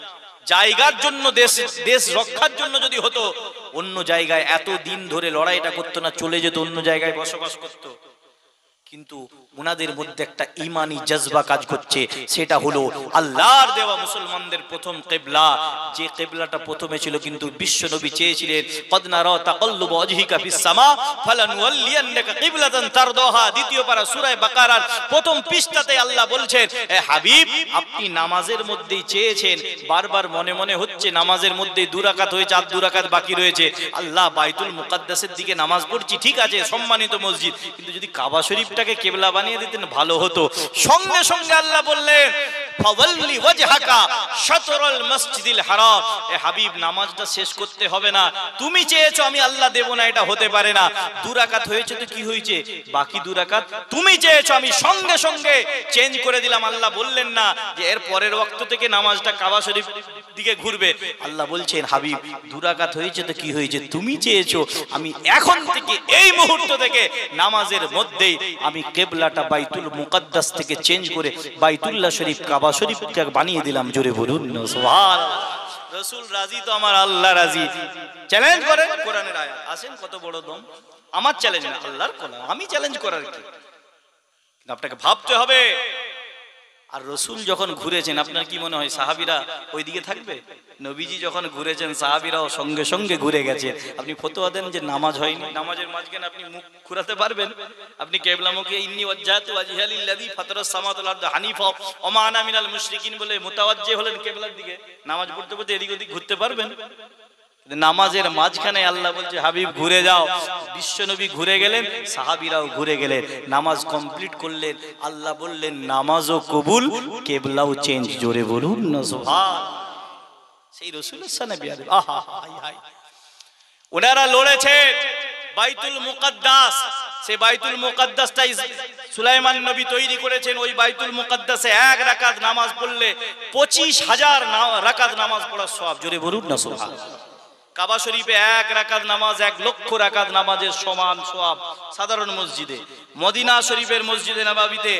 জায়গার জন্য, দেশ রক্ষার জন্য যদি হতো, অন্য জায়গায় এত দিন ধরে লড়াইটা করতো না, চলে যেত, অন্য জায়গায় বসবাস করতো। কিন্তু ওনাদের মধ্যে একটা ঈমানি জজবা কাজ করছে, সেটা হলো আল্লাহর দেওয়া মুসলমানদের প্রথম কিবলা, যে কিবলাটা প্রথমে ছিল কিন্তু বিশ্ব নবী চেয়েছিলেন কদ নারা তাকাল্লুব ওয়াজহিকা ফিস সামা ফালানুওয়াল্লিয়ান্নাকা কিবলাতান তারদাহা। দ্বিতীয় পারা সূরা বাকারার প্রথম পৃষ্ঠাতে আল্লাহ বলছেন, এ হাবিব আপনি নামাজের মধ্যেই চেয়েছেন, বারবার মনে মনে হচ্ছে নামাজের মধ্যে 2 রাকাত হয়েছে, আর 2 রাকাত বাকি রয়েছে, আল্লাহ বাইতুল মুকাদ্দাসের দিকে নামাজ পড়ছি, ঠিক আছে সম্মানিত মসজিদ, কিন্তু যদি কাবা শরীফটাকে কিবলা বানিয়ে দিতেন ভালো হতো। সঙ্গে সঙ্গে আল্লাহ বললেন ফাওয়াল্লি ওয়াজহাকা শাতরাল মসজিদিল হারাম, এ হাবিব নামাজটা শেষ করতে হবে না, তুমি চেয়েছো আমি আল্লাহ দেব না, এটা হতে পারে না। 2 রাকাত হয়েছে তো কি হয়েছে, বাকি 2 রাকাত তুমি চেয়েছো, আমি সঙ্গে সঙ্গে চেঞ্জ করে দিলাম। আল্লাহ বললেন না যে এর পরের ওয়াক্ত থেকে নামাজটা কাবা শরীফ দিকে ঘুরবে, আল্লাহ বলছেন হাবিব 2 রাকাত হয়েছে তো কি হয়েছে, তুমি চেয়েছো আমি এখন থেকে এই মুহূর্ত থেকে নামাজের মধ্যেই আমি কিবলাটা বাইতুল মুকাদ্দাস থেকে চেঞ্জ করে বাইতুল্লাহ শরীফ কাবা শরীফকে বানিয়ে দিলাম। জোরে বলুন না সুবহানাল্লাহ। রাসূল রাজি তো আমার আল্লাহ রাজি। চ্যালেঞ্জ করেন, কোরআনের আয়াত আসেন, কত বড় দম, আমার চ্যালেঞ্জ না আল্লাহর কোরআন, আমি চ্যালেঞ্জ করার কি, আপনাকে ভাবতে হবে। আর রাসূল যখন ঘুরেছেন আপনার কি মনে হয় সাহাবীরা ওইদিকে থাকবে? নবীজি যখন ঘুরেছেন সাহাবীরাও সঙ্গে সঙ্গে ঘুরে গেছে। আপনি ফতোয়া দেন যে নামাজ হয়নি, নামাজের মাঝখানে আপনি মুখ ঘুরাতে পারবেন? আপনি কিবলামুখী ইন্নী ওয়াজ্জাহতু ওয়াজহিয়া লিল্লাযী ফাতারাস সামাওয়াতি ওয়াল আরদা হানিফা ওয়া মা আনা মিনাল মুশরিকিন বলে মুতাওয়াজ্জিহ হলেন কিবলার দিকে, নামাজ পড়তে পড়তে এদিক ওদিক ঘুরতে পারবেন? নামাজের মাঝখানে আল্লাহ বলছে হাবিব ঘুরে যাও, বিশ্বনবী ঘুরে গেলেন, সাহাবীরাও ঘুরে গেলেন, নামাজ কমপ্লিট করলেন, আল্লাহ বললেন নামাজও কবুল, কিবলাও চেঞ্জ। জোরে বলুন না সুবহান। সেই রাসূলের সামনে বিয়াদব, আহা হাই হাই, ওনারা লড়েছেন বাইতুল মুকাদ্দাস, সেই বাইতুল মুকাদ্দাসটাই সুলাইমান নবী তৈরি করেছেন। ওই বাইতুল মুকাদ্দাসে 1 রাকাত নামাজ পড়লে 25,000 রাকাত নামাজ পড়ার সওয়াব। জোরে বলুন না সুবহান। কাবা শরীফে 1 রাকাত নামাজ 1 লক্ষ রাকাত নামাজের সমান সওয়াব সাধারণ মসজিদে। মদিনা শরীফের মসজিদে নববীতে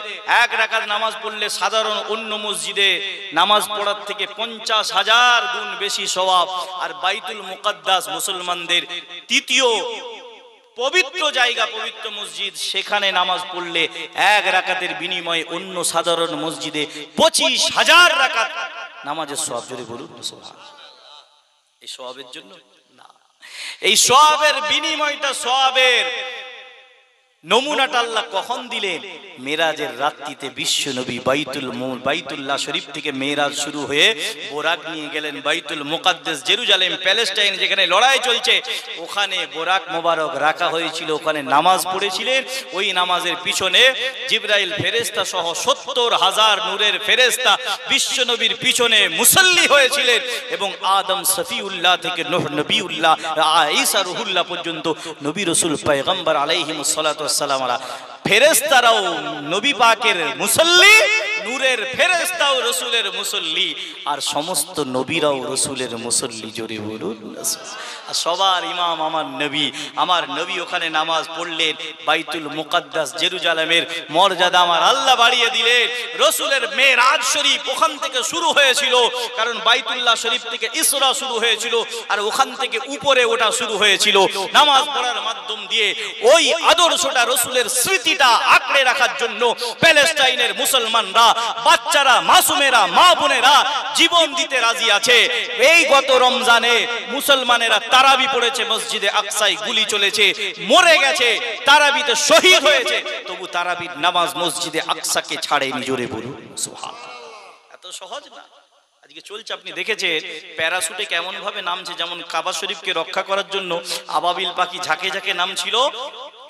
1 রাকাত নামাজ পড়লে সাধারণ অন্য মসজিদে নামাজ পড়ার থেকে 50,000 গুণ বেশি সওয়াব। আর বাইতুল মুকাদ্দাস মুসলমানদের তৃতীয় পবিত্র জায়গা, পবিত্র মসজিদ, সেখানে নামাজ পড়লে 1 রাকাতের বিনিময়ে অন্য সাধারণ মসজিদে 25,000 রাকাত নামাজের সওয়াব। জোরে বলুন সুবহান। এই সওয়াবের জন্য না, এই সওয়াবের বিনিময়টা, সওয়াবের নমুনাটা আল্লাহ কখন দিলেন? মেরাজের রাত্রিতে বিশ্ব নবী বাইতুল্লাহ শরীফ থেকে মেরাজ শুরু হয়ে বোরাক নিয়ে গেলেন বাইতুল মুকাদ্দাস জেরুজালেম প্যালেস্টাইন, যেখানে লড়াই চলছে, ওখানে বোরাক মোবারক রাখা হয়েছিল, ওখানে নামাজ পড়েছিলেন। ওই নামাজের পিছনে জিবরাইল ফেরেশতা সহ 70,000 নূরের ফেরেশতা বিশ্ব নবীর পিছনে মুসল্লি হয়েছিলেন। এবং আদম সফিউল্লাহ থেকে নূহ নবিউল্লাহ, ঈসা রুহুল্লাহ পর্যন্ত নবী রাসূল পয়গম্বর আলাইহিমুস সালাতু সালামরা ফেরেশতারাও নবী পাকের মুসল্লি, নূরের ফেরেশতাও রাসূলের মুসল্লি, আর সমস্ত নবীরাও রাসূলের মুসল্লি। জোরে বলুন। আর সবার ইমাম আমার নবী, আমার নবী ওখানে নামাজ পড়লেন। বাইতুল মুকাদ্দাস জেরুজালেমের মর্যাদা আমার আল্লাহ বাড়িয়ে দিলেন। রাসূলের মেরাজ শরীফ ওখান থেকে শুরু হয়েছিল, কারণ বাইতুল্লাহ শরীফ থেকে ইসরা শুরু হয়েছিল, আর ওখান থেকে উপরে ওঠা শুরু হয়েছিল। নামাজ পড়ার মাধ্যম দিয়ে ওই আদর্শটা, রাসূলের স্মৃতিটা আঁকড়ে রাখার জন্য প্যালেস্টাইনের মুসলমানরা, বাচ্চারা, মাসুমেরা, মা বোনেরা জীবন দিতে রাজি আছে। এই গত রমজানে মুসলমানেরা তারাবি পড়েছে, মসজিদে আকসায় গুলি চলেছে, মরে গেছে, তারাবিতে শহীদ হয়েছে, তবু তারাবির নামাজ মসজিদে আকসাকে ছাড়েনি। জোরে বলুন সুবহানাল্লাহ। এত সহজ না। আজকে চলছে, আপনি দেখেছেন প্যারাশুটে কেমন ভাবে নামছে, যেমন কাবা শরীফকে রক্ষা করার জন্য আবাবিল পাখি ঝাঁকে ঝাঁকে নামছিল।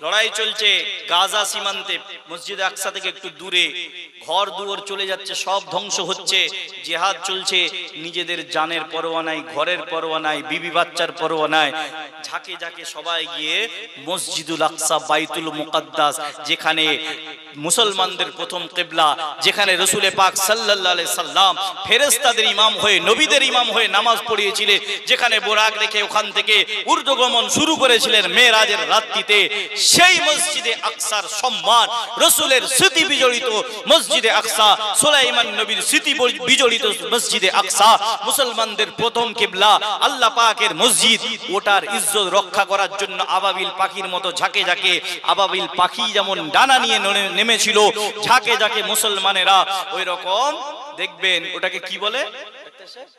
লড়াই চলছে গাজা সীমান্তে, মসজিদে আকসা থেকে একটু দূরে, ঘর দুয়ার চলে যাচ্ছে, সব ধ্বংস হচ্ছে, জিহাদ চলছে, নিজেদের জানের পরোয়া নাই, ঘরের পরোয়া নাই, বিবি বাচ্চার পরোয়া নাই, ঝাঁকে ঝাঁকে সবাই গিয়ে মসজিদুল আকসা বাইতুল মুকাদ্দাস, যেখানে মুসলমানদের প্রথম কিবলা, যেখানে রাসূল পাক সাল্লাল্লাহু আলাইহি সাল্লাম ফেরেশতাদের ইমাম হয়ে, নবীদের ইমাম হয়ে নামাজ পড়িয়েছিলেন, যেখানে বোরাক রেখে ওখান থেকে ঊর্ধ্বগমন শুরু করেছিলেন মেরাজের রাত্রিতে, সেই মসজিদে আকসার সম্মান, রাসূলের স্মৃতি বিজড়িত মসজিদে আকসা, সুলাইমান নবীর স্মৃতি বিজড়িত মসজিদে আকসা, মুসলমানদের প্রথম কিবলা, আল্লাহ পাকের মসজিদ, ওটার ইজ্জত রক্ষা করার জন্য আবাবিল পাখির মতো ঝাঁকে ঝাঁকে, আবাবিল পাখি যেমন ডানা নিয়ে নেমেছিল ঝাঁকে ঝাঁকে মুসলমানেরা, ওই রকম দেখবেন ওটাকে কি বলে,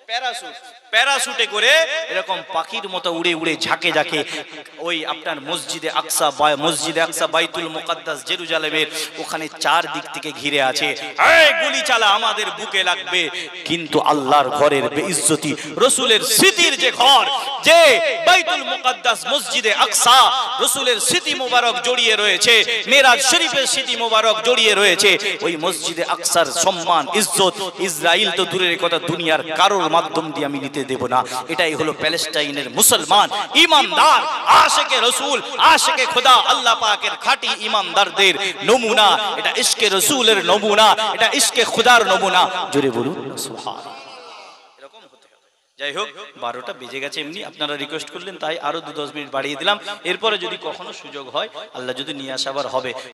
প্যারাসুট, প্যারাসুটে করে এরকম পাখির মতো উড়ে উড়ে ঝাঁকে ঝাঁকে ওই আপনার মসজিদে আকসা, মসজিদে আকসা বাইতুল মুকাদ্দাস জেরুজালেমের ওখানে চার দিক থেকে ঘিরে আছে। এই গুলি চালা আমাদের বুকে লাগবে, কিন্তু আল্লাহর ঘরের বেইজ্জতি, রাসূলের স্মৃতির যে ঘর, যে বাইতুল মুকাদ্দাস মসজিদে আকসা, রাসূলের স্মৃতি মোবারক জড়িয়ে রয়েছে, মেরাজ শরীফের স্মৃতি মোবারক জড়িয়ে রয়েছে, ওই মসজিদে আকসার সম্মান ইজ্জত ইসরাইল তো দূরের কথা, দুনিয়ার কারোর মাধ্যম দিয়ে আমি নিতে দেব না। এটাই হলো প্যালেস্টাইনের মুসলমান ইমানদার, আশিকে রাসূল, আশিকে খোদা, আল্লাহ পাকের খাঁটি ইমানদারদের নমুনা। এটা ইশকে রাসূলের নমুনা, এটা ইশকে খোদার নমুনা। জোরে বলুন সুবহানাল্লাহ। এরকম হতে হবে। যাই হোক, 12টা বেজে গেছে, এমনি আপনারা রিকোয়েস্ট করলেন তাই আরো 2-10 মিনিট বাড়িয়ে দিলাম। এরপরে যদি কখনো সুযোগ হয়, আল্লাহ যদি নিয়ে আসা আবার হবে।